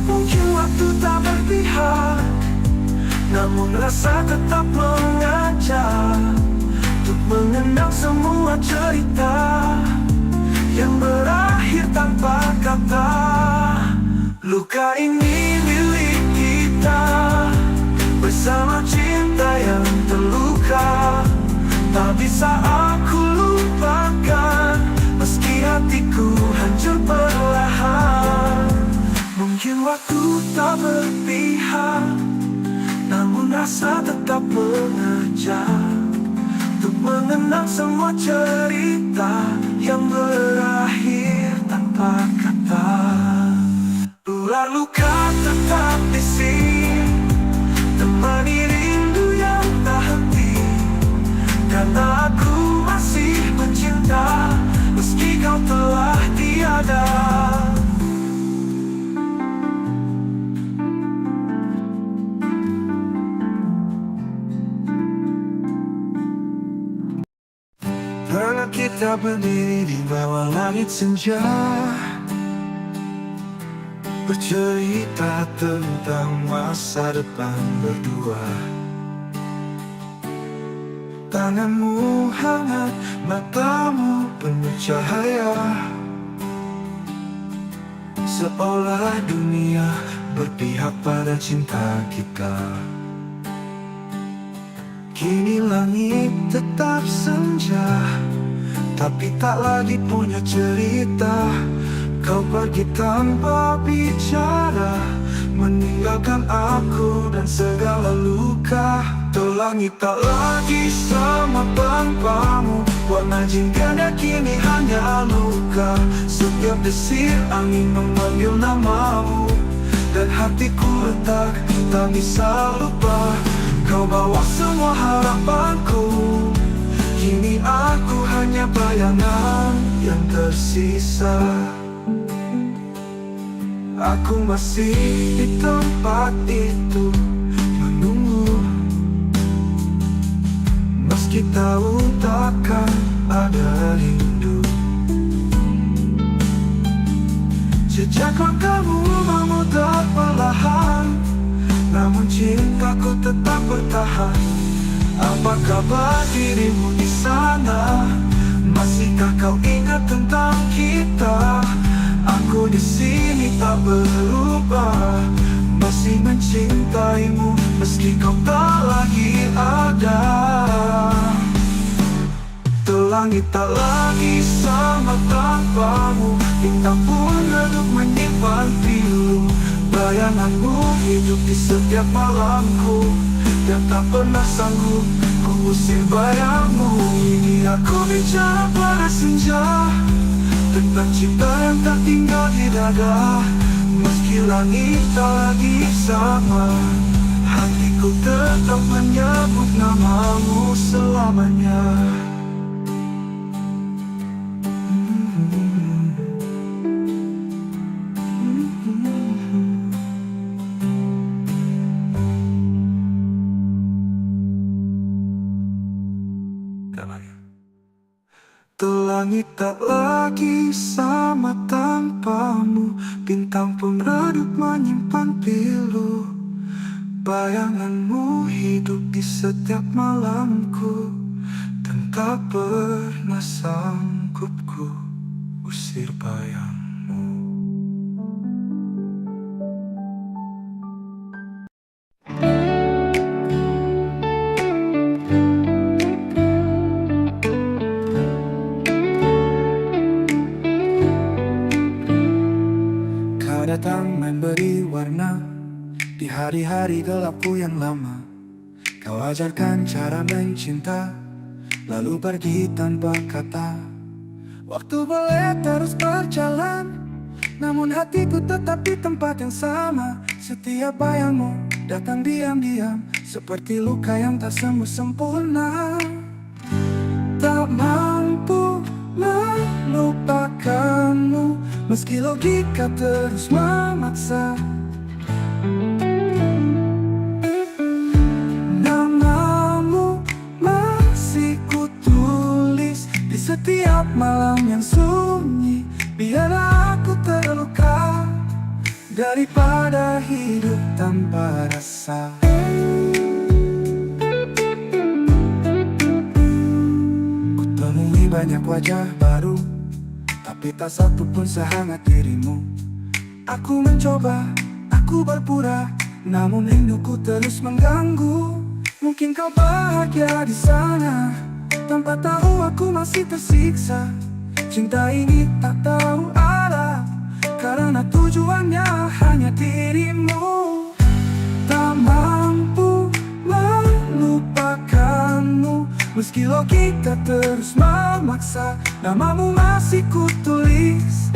Mungkin waktu tak berpihak, namun rasa tetap mengajak untuk mengenang semua cerita yang berakhir tanpa kata. Luka ini milik kita, bersama cinta yang terluka. Tak bisa aku lupakan, meski hatiku hancur perlahan. Mungkin waktu tak berpihak, namun rasa tetap mengajak untuk mengenang semua cerita yang berakhir tanpa kata. Ular luka tetap di sini, temani rindu yang tak henti. Karena aku masih mencinta, meski kau telah tiada. Pernah kita berdiri di bawah langit senja, bercerita tentang masa depan berdua. Tanganmu hangat, matamu penuh cahaya, seolah dunia berpihak pada cinta kita. Kini langit tetap senja, tapi tak lagi punya cerita. Kau pergi tanpa bicara, meninggalkan aku dan segala luka. Tuh langit tak lagi sama tanpamu, warna jingkanya kini hanya luka. Setiap desir angin memanggil namamu, dan hatiku retak, tak bisa lupa. Kau bawa semua harapanku, kini aku hanya bayangan yang tersisa. Aku masih di tempat itu, menunggu meski tahu takkan ada rindu. Jejak langkahmu memudar perlahan, namun cintaku tetap bertahan. Apa kabar dirimu di sana? Masihkah kau ingat tentang kita? Aku di sini tak berubah, masih mencintaimu meski kau tak lagi ada. Langit tak lagi sama tanpamu, bintang pun redup menyimpan pilu. Bayanganmu hidup di setiap malamku, dan tak pernah sanggup ku usir bayangmu. Ini aku bicara pada senja, tentang cinta yang tak tinggal di dada. Meski langit tak lagi sama, hatiku tetap menyebut namamu selamanya. Langit tak lagi sama tanpamu, bintang pun redup menyimpan pilu. Bayanganmu hidup di setiap malamku, dan tak pernah sanggup ku usir bayangmu. Datang memberi warna di hari-hari gelapku yang lama. Kau ajarkan cara mencinta, lalu pergi tanpa kata. Waktu boleh terus berjalan, namun hatiku tetap di tempat yang sama. Setiap bayangmu datang diam-diam, seperti luka yang tak sembuh sempurna. Tak mampu melupakanmu, meski logika terus memaksa. Namamu masih kutulis di setiap malam yang sunyi. Biarlah aku terluka daripada hidup tanpa rasa. Kutemui banyak wajah baru, tapi tak satu pun sehangat dirimu. Aku mencoba, aku berpura, namun rinduku terus mengganggu. Mungkin kau bahagia di sana, tanpa tahu aku masih tersiksa. Cinta ini tak tahu arah, karena tujuannya hanya dirimu. Tak mampu melupakanmu, meski logika terus memaksa. Namamu masih kutulis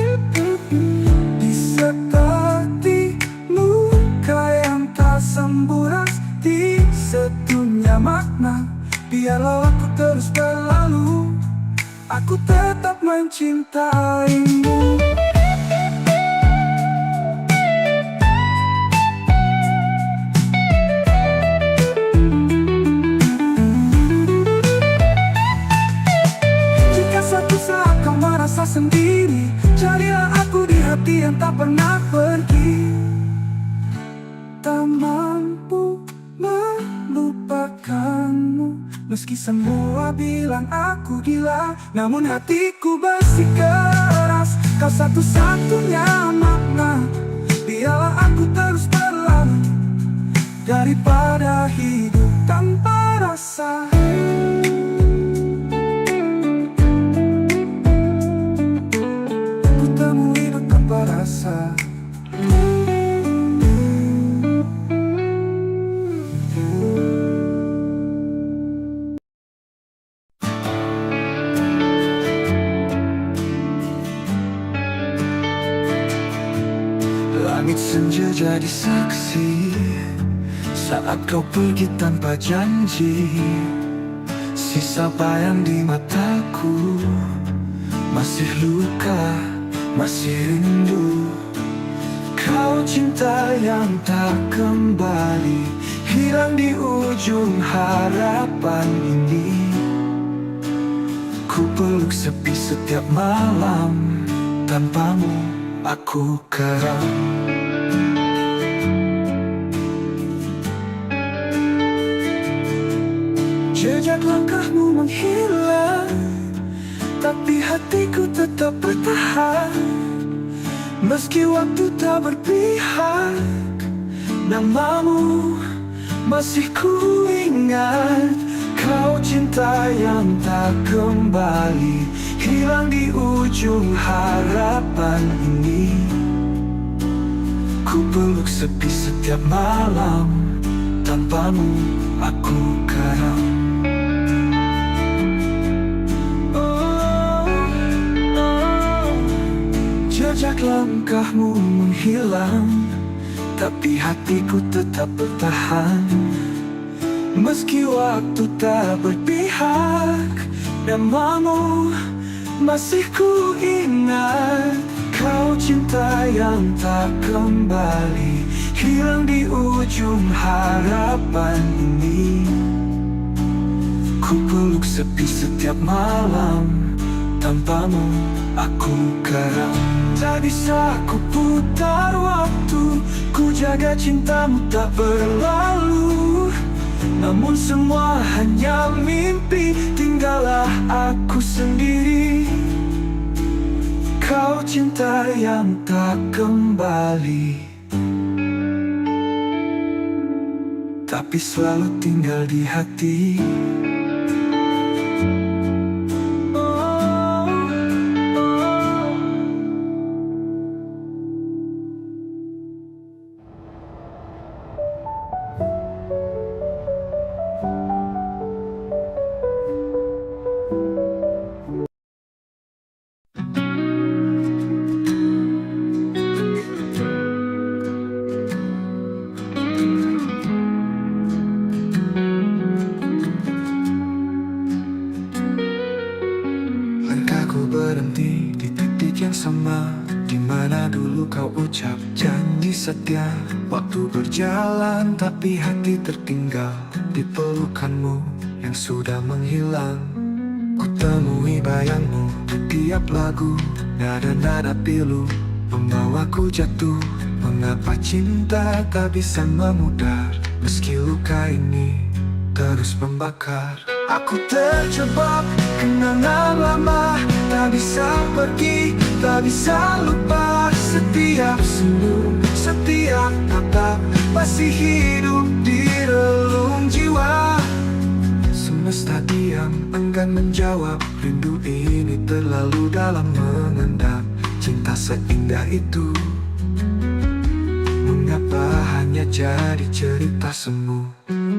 di seperti luka yang tak sembuh, di sedunia makna. Biarlah aku terus berlalu, aku tetap mencintaimu. Sendiri, carilah aku di hati yang tak pernah pergi. Tak mampu melupakanmu, meski semua bilang aku gila, namun hatiku bersikeras. Kau satu-satunya makna. Biarlah aku terus berlalu daripada hidup tanpa rasa. Rasa. Langit senja jadi saksi saat kau pergi tanpa janji. Sisa bayang di mataku, masih luka, masih rindu. Kau cinta yang tak kembali, hilang di ujung harapan ini. Ku peluk sepi setiap malam, tanpamu aku karam. Jejak langkahmu menghilang, tapi hatiku tetap bertahan. Meski waktu tak berpihak, namamu masih ku ingat. Kau cinta yang tak kembali, hilang di ujung harapan ini. Ku peluk sepi setiap malam, tanpamu aku karam. Jejak langkahmu menghilang, tapi hatiku tetap bertahan. Meski waktu tak berpihak, namamu masih ku ingat. Kau cinta yang tak kembali, hilang di ujung harapan ini. Ku peluk sepi setiap malam, tanpamu aku karam. Tak bisa ku putar waktu, ku jaga cintamu tak berlalu. Namun semua hanya mimpi, tinggallah aku sendiri. Kau cinta yang tak kembali, tapi selalu tinggal di hati. Berhenti di titik yang sama, di mana dulu kau ucap janji setia. Waktu berjalan tapi hati tertinggal di pelukanmu yang sudah menghilang. Ku temui bayangmu di tiap lagu, nada-nada pilu membawaku jatuh. Mengapa cinta tak bisa memudar, meski luka ini terus membakar. Aku terjebak kenangan lama, tak bisa pergi, tak bisa lupa. Setiap senyum, setiap tatap masih hidup di relung jiwa. Semesta diam, enggan menjawab. Rindu ini terlalu dalam mengendap. Cinta seindah itu, mengapa hanya jadi cerita semu?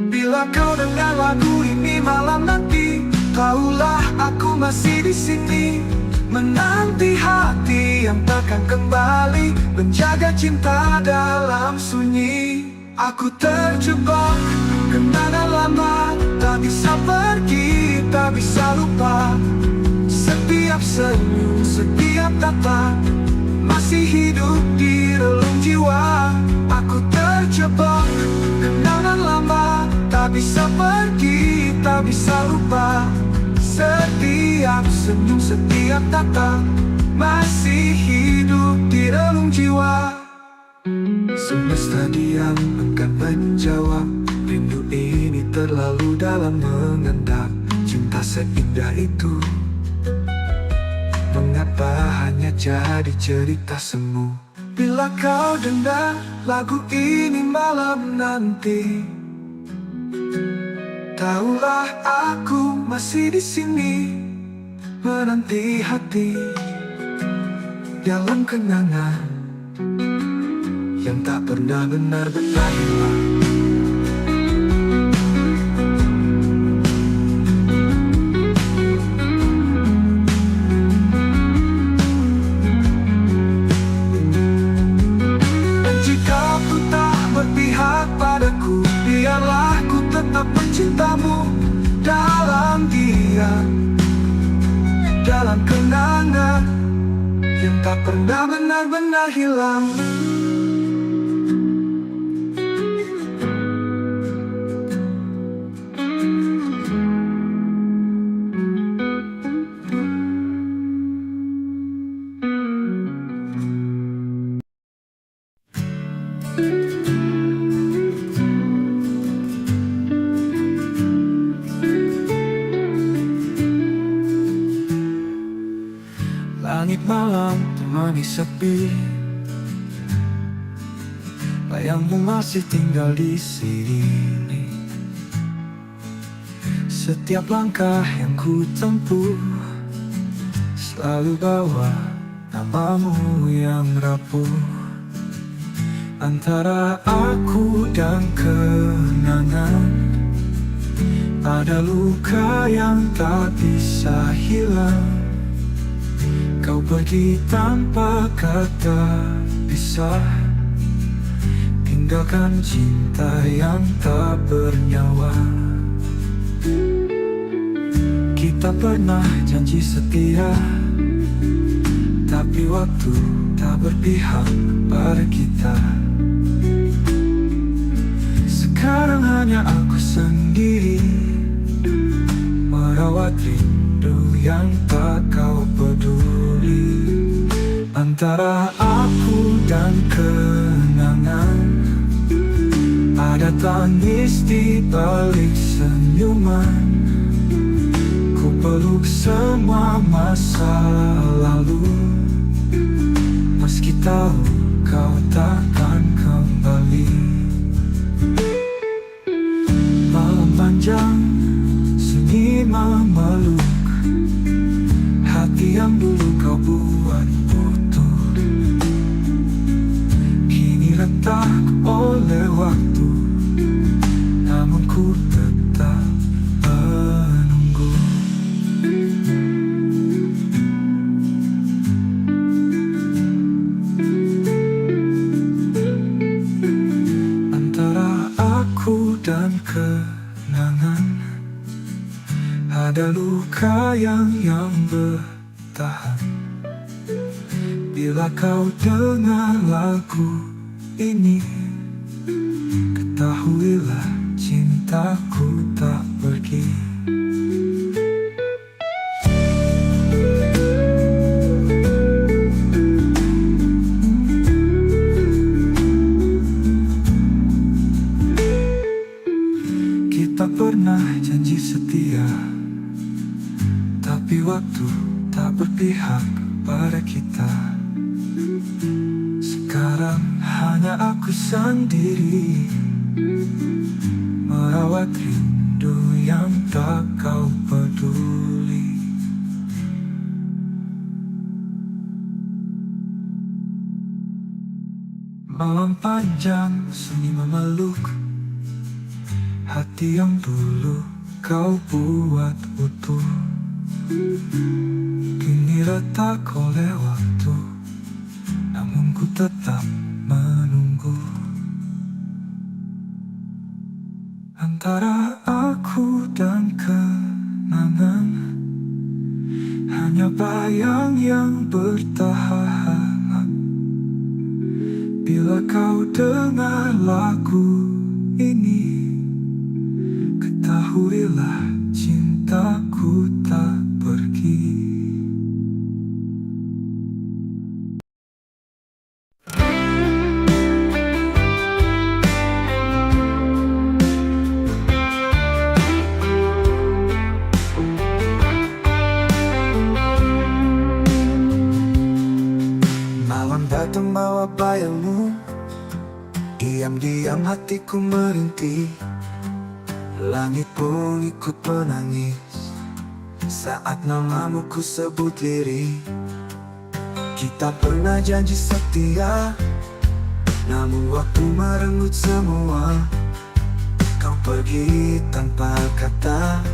Bila kau dengar lagu ini malam nanti, tahulah aku masih di sini, menanti hati yang takkan kembali, menjaga cinta dalam sunyi. Aku terjebak kenangan lama, tak bisa pergi, tak bisa lupa. Setiap senyum, setiap tatap masih hidup di relung jiwa. Aku terjebak kenangan lama, tak bisa pergi, tak bisa lupa. Setiap senyum, setiap tatap masih hidup di relung jiwa. Semesta diam, enggan menjawab. Rindu ini terlalu dalam mengendap. Cinta seindah itu, mengapa hanya jadi cerita semu? Bila kau dengar lagu ini malam nanti, tahulah aku masih di sini, menanti hati dalam kenangan yang tak pernah benar-benar hilang. Padaku, biarlah ku tetap mencintamu dalam diam, dalam kenangan yang tak pernah benar-benar hilang. menemani sepi. Bayangmu masih tinggal di sini. Setiap langkah yang ku tempuh selalu bawa namamu yang rapuh. Antara aku dan kenangan ada luka yang tak bisa hilang. Kau pergi tanpa kata pisah, tinggalkan cinta yang tak bernyawa. Kita pernah janji setia, tapi waktu tak berpihak pada kita. Sekarang hanya aku sendiri merawat rindu yang tak kau peduli. Antara aku dan kenangan ada tangis di balik senyuman. Ku peluk semua masa lalu, meski tahu kau takkan kembali. Malam panjang, sunyi memeluk hati yang dulu kau buat utuh. Kini retak oleh waktu, namun ku tetap menunggu. Antara aku dan kenangan ada luka yang bertahan. Bila kau dengar lagu ini, ketahuilah cintaku tak pergi. Kita pernah janji setia, tapi waktu tak berpihak pada kita. Sekarang hanya aku sendiri merawat rindu yang tak kau peduli. Malam panjang, sunyi memeluk hati yang dulu kau buat utuh. Kini retak oleh waktu, namun ku tetap menunggu. Antara aku dan kenangan hanya bayang yang bertahan. Bila kau dengar lagu ini, ketahuilah cintaku tak pergi. Malam datang bawa bayangmu, diam-diam hatiku merintih. Langit pun ikut menangis saat namamu ku sebut diri. Kita pernah janji setia, namun waktu merenggut semua. Kau pergi tanpa kata,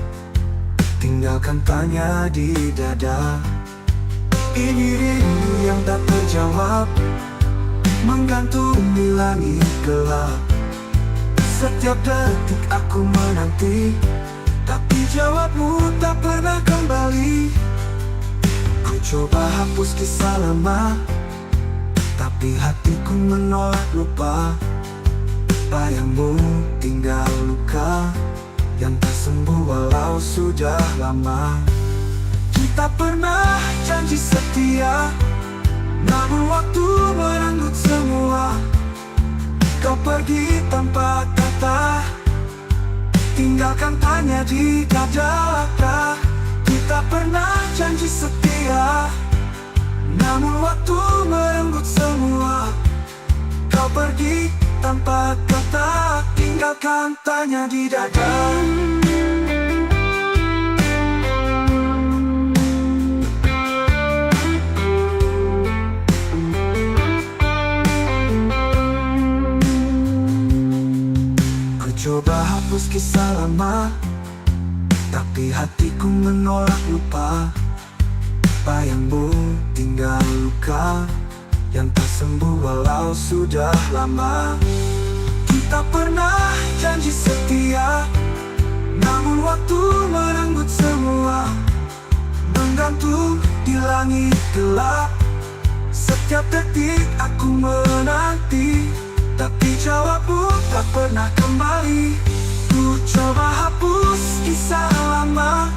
tinggalkan tanya di dada. Ini rindu yang tak terjawab, menggantung di langit gelap. Setiap detik aku menanti, tapi jawabmu tak pernah kembali. Ku coba hapus kisah lama, tapi hatiku menolak lupa. Bayangmu tinggal luka yang tak sembuh walau sudah lama. Kita pernah janji setia, namun waktu merenggut semua. Kau pergi tanpa kata, tinggalkan tanya di dada. Kita pernah janji setia, Namun waktu merenggut semua. Kau pergi tanpa kata, tinggalkan tanya di dada. Ku coba hapus kisah lama, tapi hatiku menolak lupa. Bayangmu tinggal luka yang tak sembuh walau sudah lama. Kita pernah janji setia, namun waktu merenggut semua. Menggantung di langit gelap, setiap detik aku menanti, tapi jawabmu tak pernah kembali. Ku coba hapus kisah lama,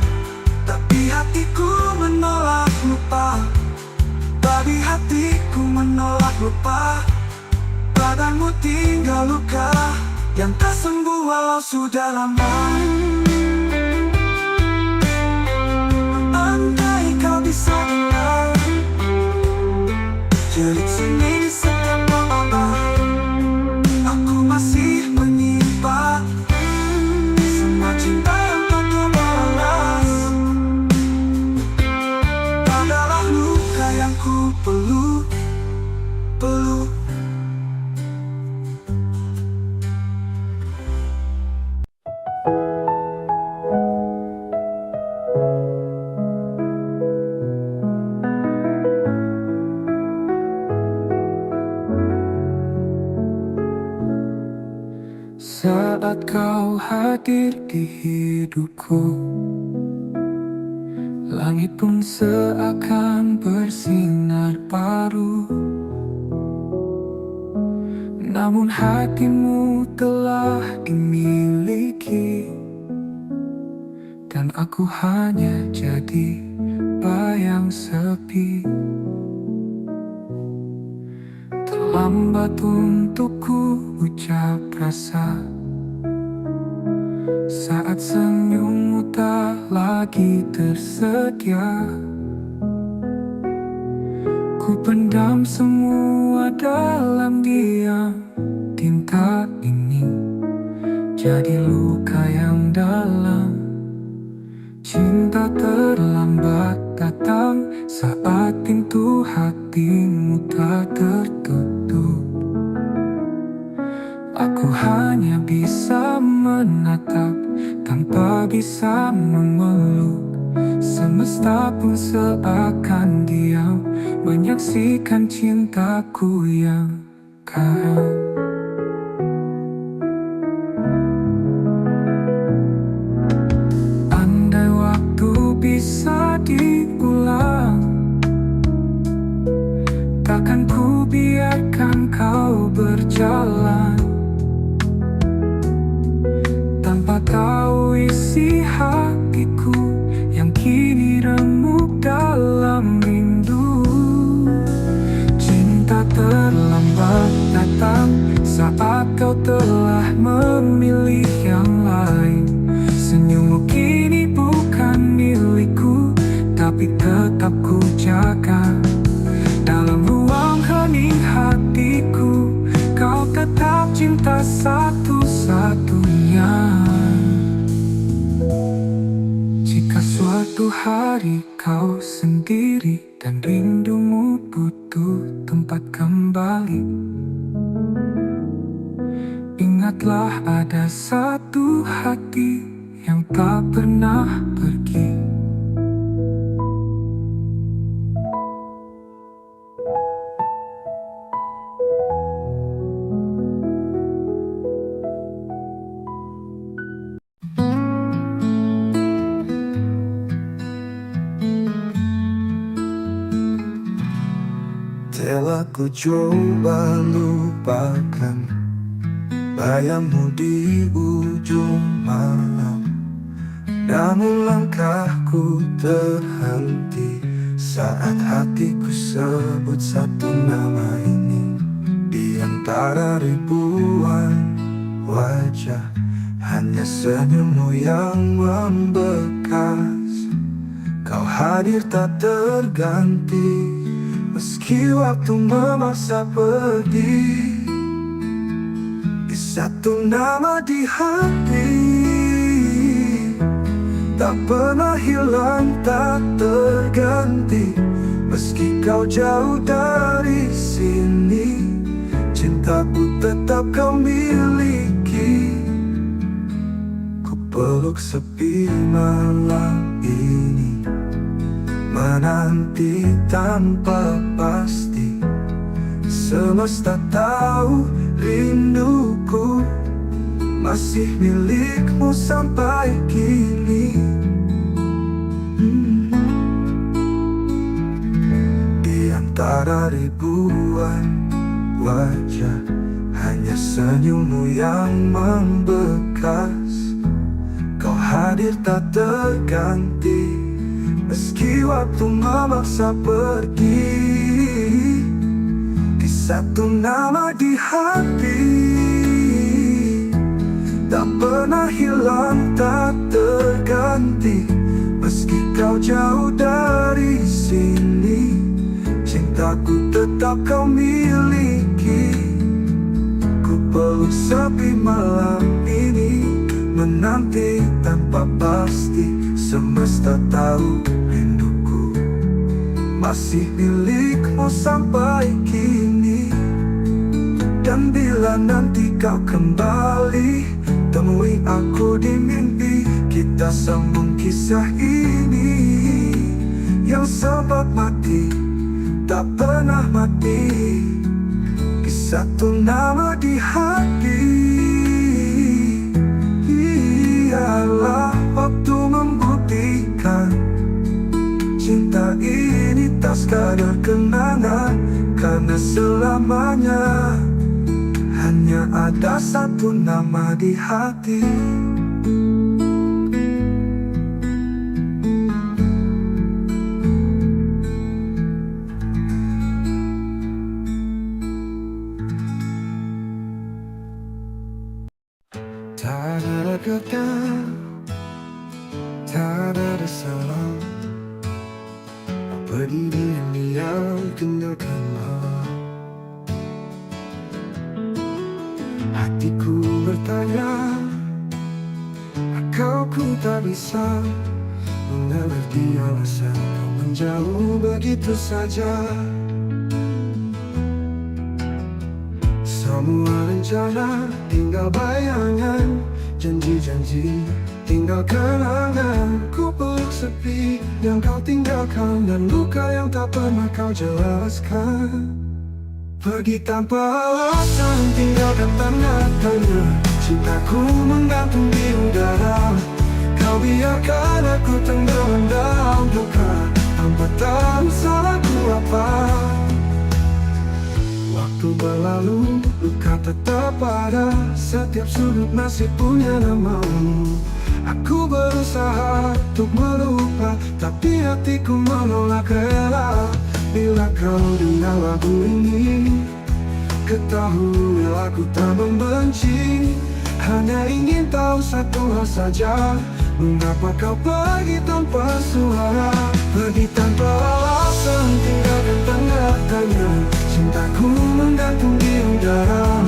tapi hatiku menolak lupa. Babi hatiku menolak lupa. Badanmu tinggal luka yang tak sembuh walau sudah lama. Andai kau bisa dengar jerit sunyi di setiap malam, aku masih menyimpan semua cinta yang tak terbalas. Adalah luka yang ku peluk. Saat kau hadir di hidupku, langit pun seakan bersinar baru. Namun hatimu telah dimiliki, dan aku hanya jadi bayang sepi. Terlambat untuk ku ucap rasa saat senyummu tak lagi tersedia. Ku pendam semua dalam diam. Tinta ini jadi luka yang dalam. Cinta terlambat datang saat pintu hatimu tak tertutup. Aku hanya bisa menatap tanpa bisa memeluk. Semesta pun seakan diam menyaksikan cintaku yang karam. Andai waktu bisa diulang, takkan ku biarkan kau berjalan tanpa tahu isi hatiku yang kini remuk dalam rindu. Cinta terlambat datang saat kau telah memilih yang lain. Senyummu kini bukan milikku, tapi tetap ku jaga. Dalam ruang hening hatiku, kau tetap cinta satu-satunya. Jika suatu hari kau sendiri dan rindumu butuh tempat kembali, ingatlah ada satu hati yang tak pernah pergi. Telah ku coba lupakan bayangmu di ujung malam, namun langkahku terhenti saat hatiku sebut satu nama ini. Di antara ribuan wajah, hanya senyummu yang membekas. Kau hadir tak terganti, Meski waktu memaksa pergi, di satu nama di hati, tak pernah hilang, tak terganti. Meski kau jauh dari sini, cintaku tetap kau miliki. Ku peluk sepi malam ini, menanti tanpa pasti. Semesta tahu rinduku masih milikmu sampai kini. Di antara ribuan wajah, hanya senyummu yang membekas. Kau hadir tak terganti, meski waktu memaksa pergi. Di satu nama di hati, tak pernah hilang, tak terganti. Meski kau jauh dari sini, cintaku tetap kau miliki. Ku peluk sepi malam ini, menanti tanpa pasti. Semesta tahu rinduku masih milikmu sampai kini. Dan bila nanti kau kembali, temui aku di mimpi. Kita sambung kisah ini yang sempat mati, tak pernah mati. Di satu nama di hati, ialah waktu membuktikan cinta ini tak sekadar kenangan. Karena selamanya hanya ada satu nama di hati. Tak ada kata, tak ada salah. Pergi diam-diam tinggalkanlah. Hatiku bertanya, kau ku tak bisa mengerti alasan kau menjauh begitu saja. Semua rencana tinggal bayangan, janji-janji tinggal kenangan. Ku peluk sepi yang kau tinggalkan, dan luka yang tak pernah kau jelaskan. Pergi tanpa alasan, tinggalkan tanda tanya. Cintaku menggantung di udara. Kau biarkan aku tenggelam dalam duka, tanpa tahu salahku apa. Waktu berlalu, luka tetap ada. Setiap sudut masih punya namamu. Aku berusaha untuk melupa, tapi hatiku menolak rela. Bila kau dengar lagu ini, ketahui aku tak membenci. Hanya ingin tahu satu hal saja, mengapa kau pergi tanpa suara. Pergi tanpa alasan, tinggalkan tanda tanya. Cintaku menggantung di udara.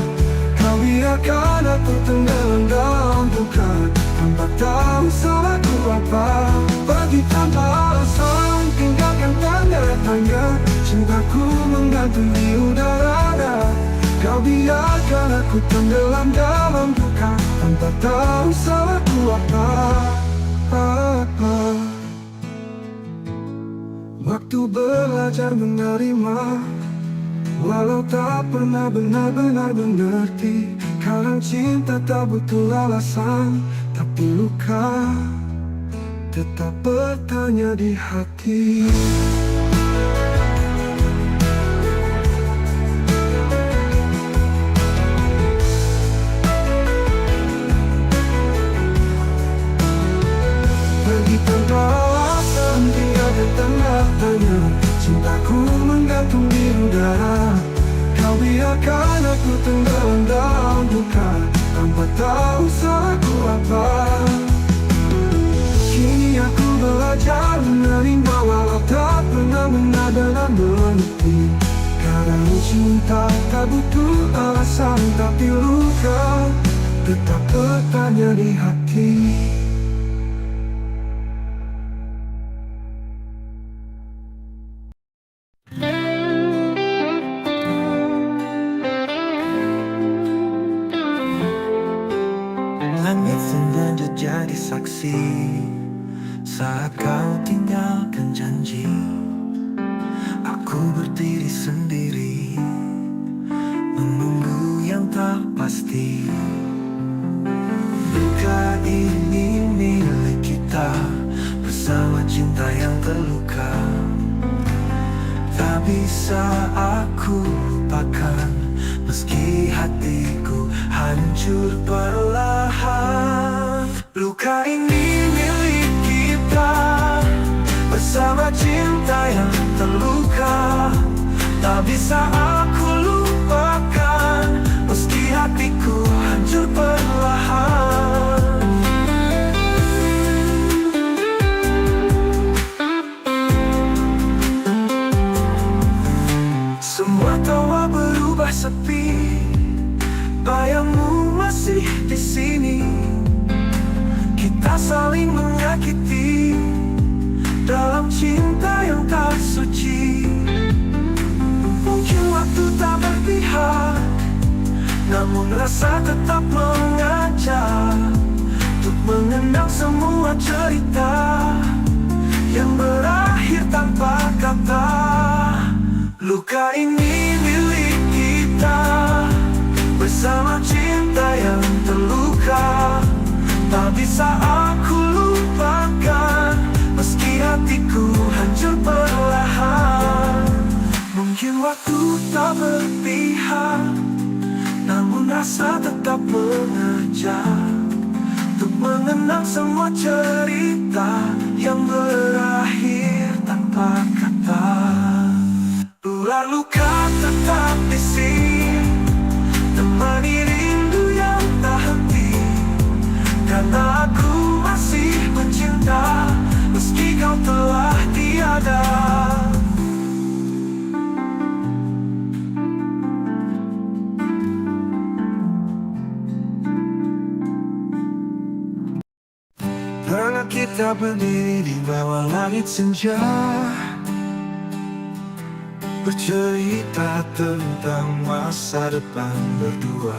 Kau biarkan aku tenggelam dalam duka, tanpa tahu salahku apa. Pergi tanpa alasan, tinggalkan tanda tanya. Cintaku menggantung di udara. Kau biarkan aku tenggelam dalam duka, tanpa tahu salahku apa. Waktu belajar menerima, walau tak pernah benar-benar mengerti. Kadang cinta tak butuh alasan, tapi luka tetap bertanya di hati. Pergi tanpa alasan, tinggalkan tanda tanya. Cintaku menggantung di udara. Kau biarkan aku tenggelam dalam duka, tanpa tahu salahku apa. Kini aku belajar menerima, walau tak pernah benar-benar mengerti. cinta tak butuh alasan, tapi luka tetap bertanya di hati. Langit sengaja jadi saksi saat kau tinggalkan janji. Aku berdiri sendiri menunggu yang tak pasti. Luka ini milik kita bersama cinta yang terluka. Tak bisa aku lupakan meski hatiku hancur perlahan. Luka ini milik kita bersama cinta yang terluka. Tak bisa aku lupakan meski hatiku hancur perlahan. Semua tawa berubah sepi, bayangmu masih di sini. Kita saling menyakiti dalam cinta yang tak suci. Mungkin waktu tak berpihak, namun rasa tetap mengajak untuk mengenang semua cerita yang berakhir tanpa kata. Luka ini milik kita bersama cinta yang terluka. Tak bisa aku lupakan meski hatiku hancur perlahan. Mungkin waktu tak berpihak, namun rasa tetap mengajak untuk mengenang semua cerita yang berakhir tanpa kata. Ular luka tetap di sini, temani rindu yang tak henti. Karena aku masih mencinta meski kau telah tiada. Pernah kita berdiri di bawah langit senja, bercerita tentang masa depan berdua.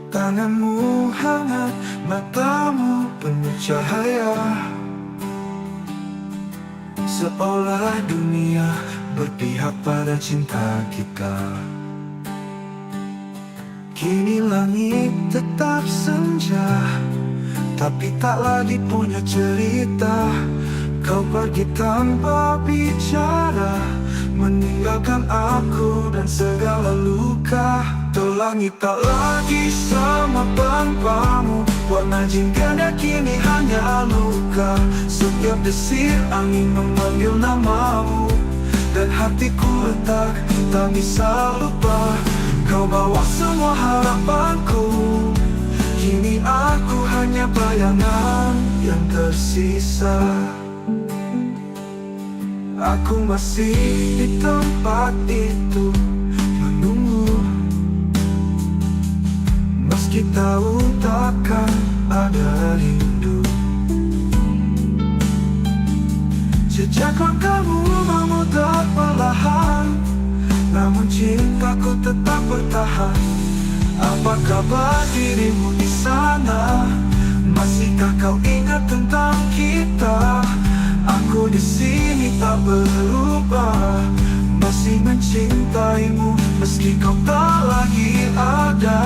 Tanganmu hangat, matamu penuh cahaya, seolah dunia berpihak pada cinta kita. Kini langit tetap senja, tapi tak lagi punya cerita. Kau pergi tanpa bicara, meninggalkan aku dan segala luka. Langit tak lagi sama tanpamu, warna jingga kini hanya luka. Setiap desir angin memanggil namamu, dan hatiku retak, tak bisa lupa. Kau bawa semua harapanku, kini aku hanya bayangan yang tersisa. Aku masih di tempat itu menunggu, meski tahu takkan ada rindu. Jejak langkahmu memutar perlahan, namun cintaku tetap bertahan. Apa kabar dirimu di sana? Masihkah kau ingat tentang kita? Aku di sini tak berubah, masih mencintaimu meski kau tak lagi ada.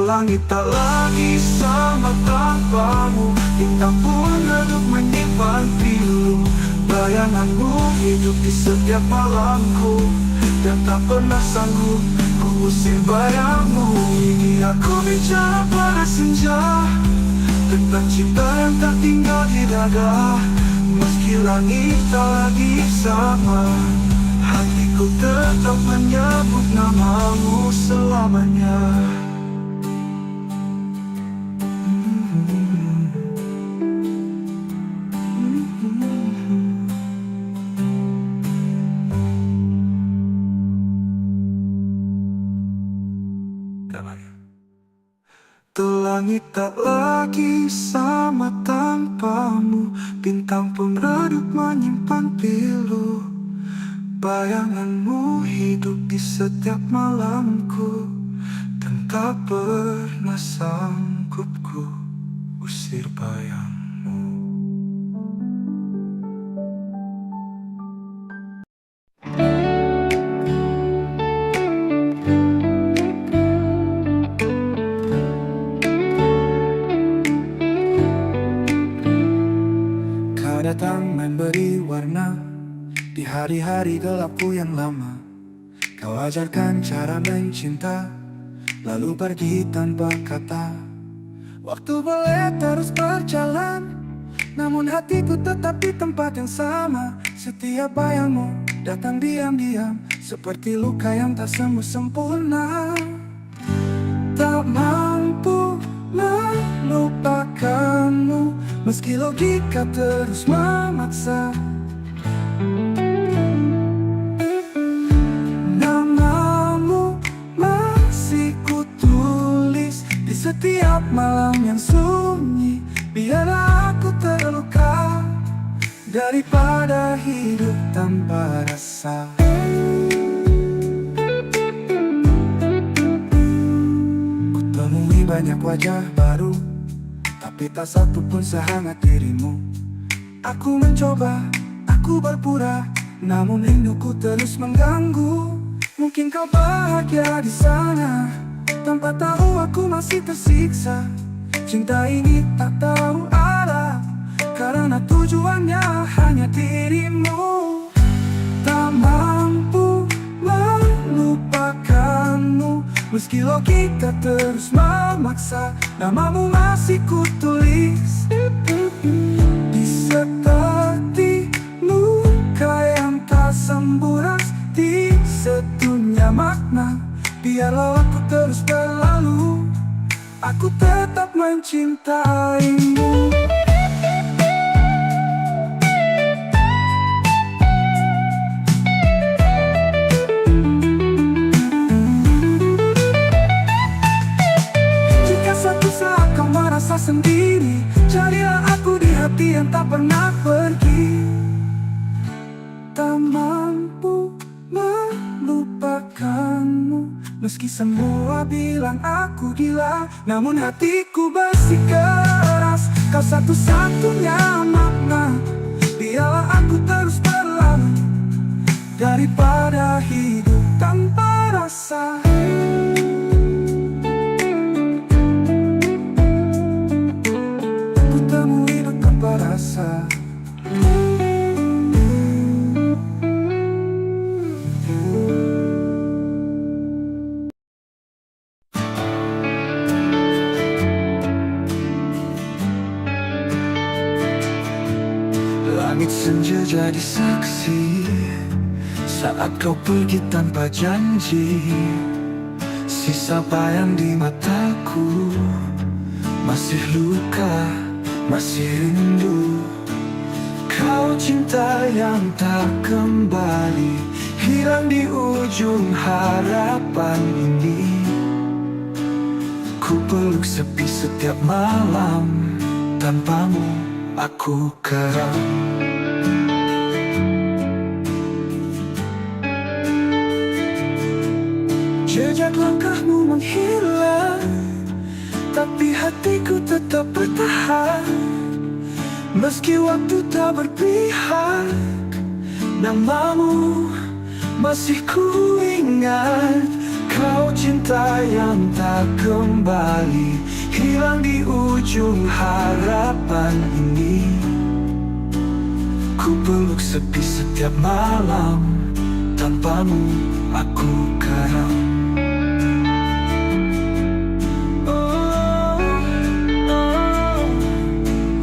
Langit tak lagi sama tanpamu, bintang pun redup menyimpan pilu. Bayanganmu hidup di setiap malamku, dan tak pernah sanggup ku usir bayangmu. Ini aku bicara pada senja, tentang cinta yang tak tinggal di dada. Meski langit tak lagi sama, hatiku tetap menyebut namamu selamanya. Langit tak lagi sama tanpamu, bintang pun redup menyimpan pilu. Bayanganmu hidup di setiap malamku, dan tak pernah sanggup ku usir bayangmu. Kau datang memberi warna di hari-hari gelapku yang lama. Kau ajarkan cara mencinta, lalu pergi tanpa kata. Waktu boleh terus berjalan, namun hatiku tetap di tempat yang sama. Setiap bayangmu datang diam-diam, seperti luka yang tak sembuh sempurna. Tak mampu melupakanmu, meski logika terus memaksa. Namamu masih kutulis di setiap malam yang sunyi. Biarlah aku terluka daripada hidup tanpa rasa. Kutemui banyak wajah baru, tapi tak satu pun sehangat dirimu. Aku mencoba, aku berpura, namun rinduku terus mengganggu. Mungkin kau bahagia di sana, tanpa tahu aku masih tersiksa. Cinta ini tak tahu arah, karena tujuannya hanya dirimu. Tak mampu melupakanmu, meski logika terus memaksa. Namamu masih kutulis di seperti luka yang tak sembuh ras, di sedunia makna. Biarlah aku terus berlalu, aku tetap mencintaimu. Jika suatu saat kau merasa sendiri, carilah aku di hati yang tak pernah pergi. Tak mampu melupakanmu, meski semua bilang aku gila, namun hatiku bersikeras. Kau satu-satunya makna, biarlah aku terus berlalu daripada hidup tanpa rasa. Ku temui hidup tanpa rasa. Langit senja jadi saksi saat kau pergi tanpa janji. Sisa bayang di mataku, masih luka, masih rindu. Kau cinta yang tak kembali, hilang di ujung harapan ini. Ku peluk sepi setiap malam, tanpamu aku keram. Jejak langkahmu menghilang, tapi hatiku tetap bertahan. Meski waktu tak berpihak, namamu masih ku ingat. Kau cinta yang tak kembali, hilang di ujung harapan ini. Ku peluk sepi setiap malam, tanpamu aku karam.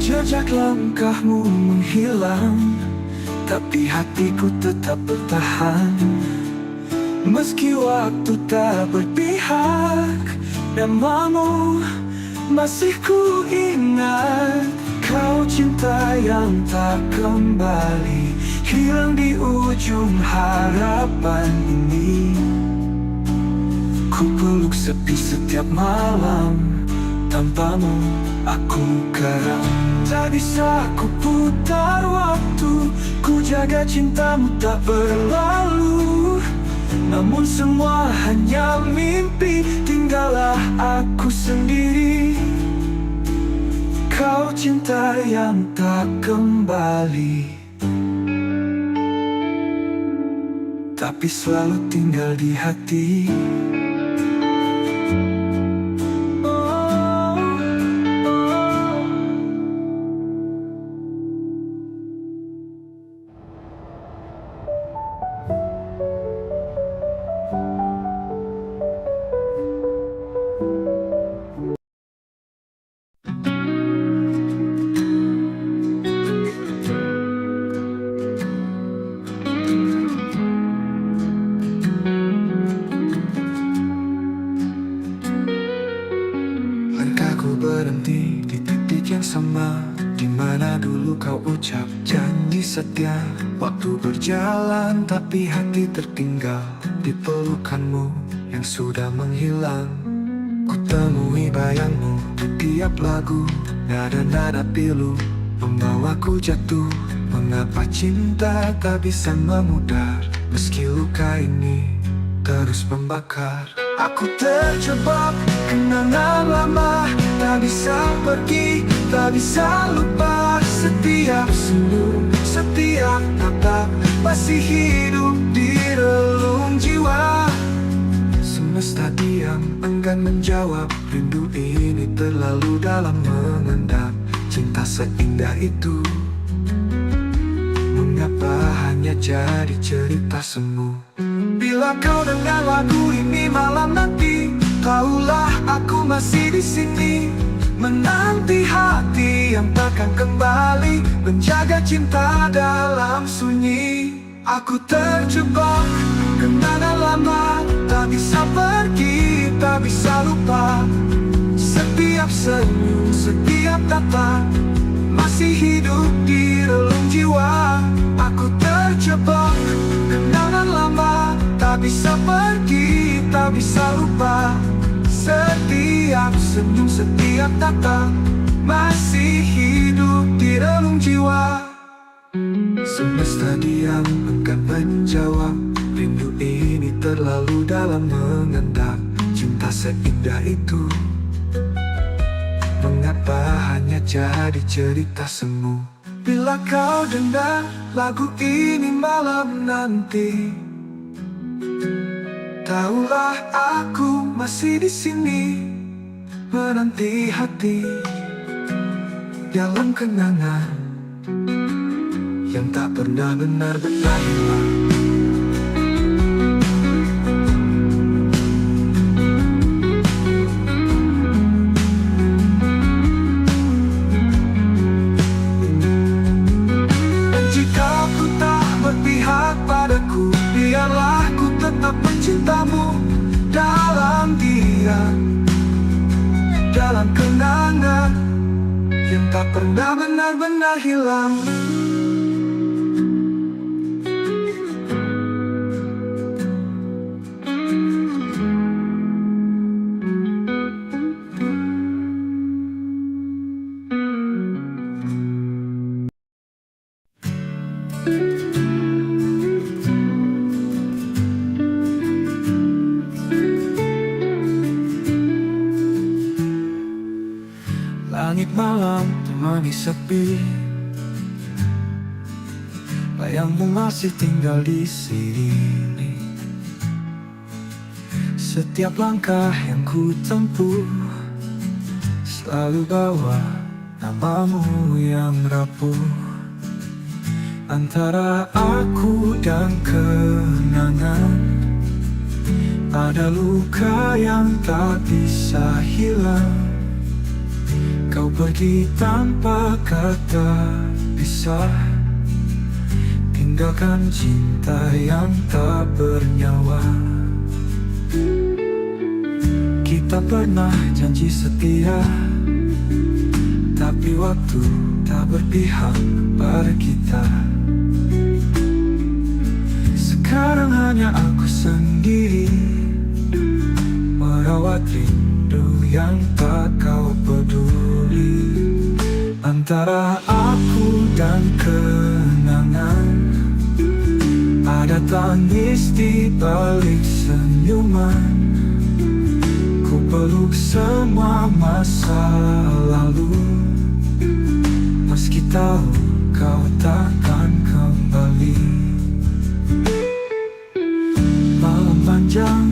Jejak langkahmu menghilang, tapi hatiku tetap bertahan. Meski waktu tak berpihak, namamu masih ku ingat. Kau cinta yang tak kembali, hilang di ujung harapan ini. Ku peluk sepi setiap malam, tanpamu aku karam. Tak bisa ku putar waktu, ku jaga cintamu tak berlalu. Namun semua hanya mimpi, tinggallah aku sendiri. Kau cinta yang tak kembali, tapi selalu tinggal di hati. Langkahku berhenti di titik yang sama, di mana dulu kau ucap janji setia. Waktu berjalan tapi hati tertinggal di pelukanmu yang sudah menghilang. Ku temui bayangmu di tiap lagu, nada-nada pilu membawaku jatuh. Mengapa cinta tak bisa memudar, meski luka ini terus membakar. Aku terjebak kenangan lama, tak bisa pergi, tak bisa lupa. Setiap senyum, setiap tatap masih hidup di relung jiwa. Semesta diam, enggan menjawab. Rindu ini terlalu dalam mengendap. Cinta seindah itu, mengapa hanya jadi cerita semu? Bila kau dengar lagu ini malam nanti, tahulah aku masih di sini, menanti hati yang takkan kembali, menjaga cinta dalam sunyi. Aku terjebak kenangan lama, tak bisa pergi, tak bisa lupa. Setiap senyum, setiap tatap masih hidup di relung jiwa. Aku terjebak kenangan lama, tak bisa pergi, tak bisa lupa. Setiap senyum, setiap tatap masih hidup di relung jiwa. Semesta diam, enggan menjawab. Rindu ini terlalu dalam mengendap. Cinta seindah itu, mengapa hanya jadi cerita semu? Bila kau dengar lagu ini malam nanti, tahulah aku masih di sini, menanti hati dalam kenangan yang tak pernah benar-benar hilang. Padaku, biarlah ku tetap mencintamu dalam diam, dalam kenangan yang tak pernah benar-benar hilang. Langit malam temani sepi, bayangmu masih tinggal di sini. Setiap langkah yang ku tempuh selalu bawa namamu yang rapuh. Antara aku dan kenangan ada luka yang tak bisa hilang. Kau pergi tanpa kata pisah, tinggalkan cinta yang tak bernyawa. Kita pernah janji setia, tapi waktu tak berpihak pada kita. Sekarang hanya aku sendiri merawat rindu yang tak kau peduli. Antara aku dan kenangan, ada tangis di balik senyuman. Ku peluk semua masa lalu, meski tahu kau takkan kembali. Malam panjang,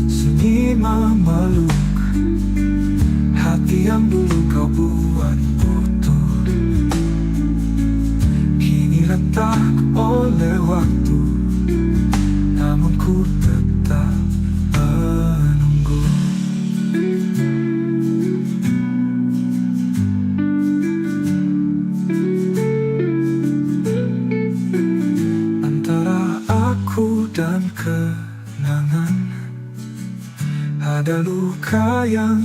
sunyi memeluk hati yang dulu kau buat utuh. Kini retak oleh waktu, namun ku tetap menunggu. Antara aku dan kenangan, ada luka yang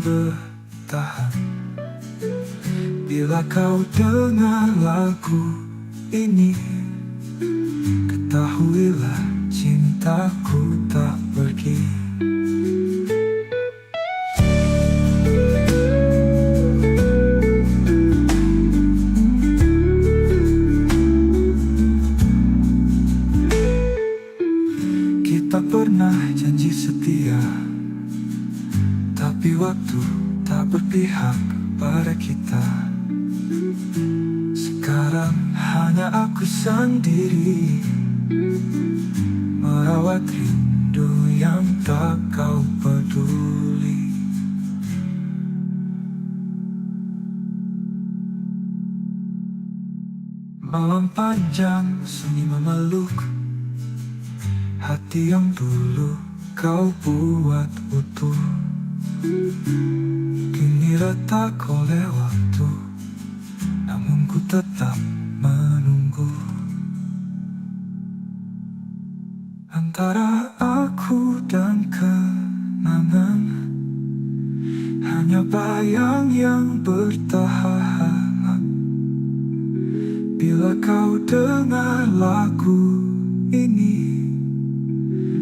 bertahan. Bila kau dengar lagu ini, ketahuilah cintaku tak pergi. Kita pernah janji setia, tapi waktu tak berpihak pada kita. Sekarang hanya aku sendiri merawat rindu yang tak kau peduli. Malam panjang, sunyi memeluk hati yang dulu kau buat utuh. Kini retak oleh waktu, namun ku tetap menunggu. Antara aku dan kenangan, hanya bayang yang bertahan. Bila kau dengar lagu ini,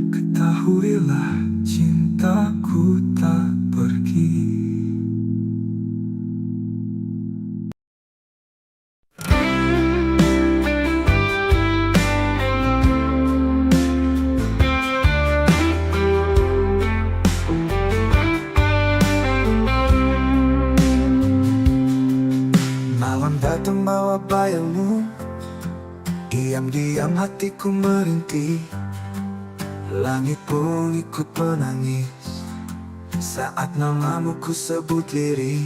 ketahuilah cintaku tak pergi. Malam datang bawa bayangmu, diam-diam hatiku merintih. Langit pun ikut menangis saat namamu ku sebut lirih.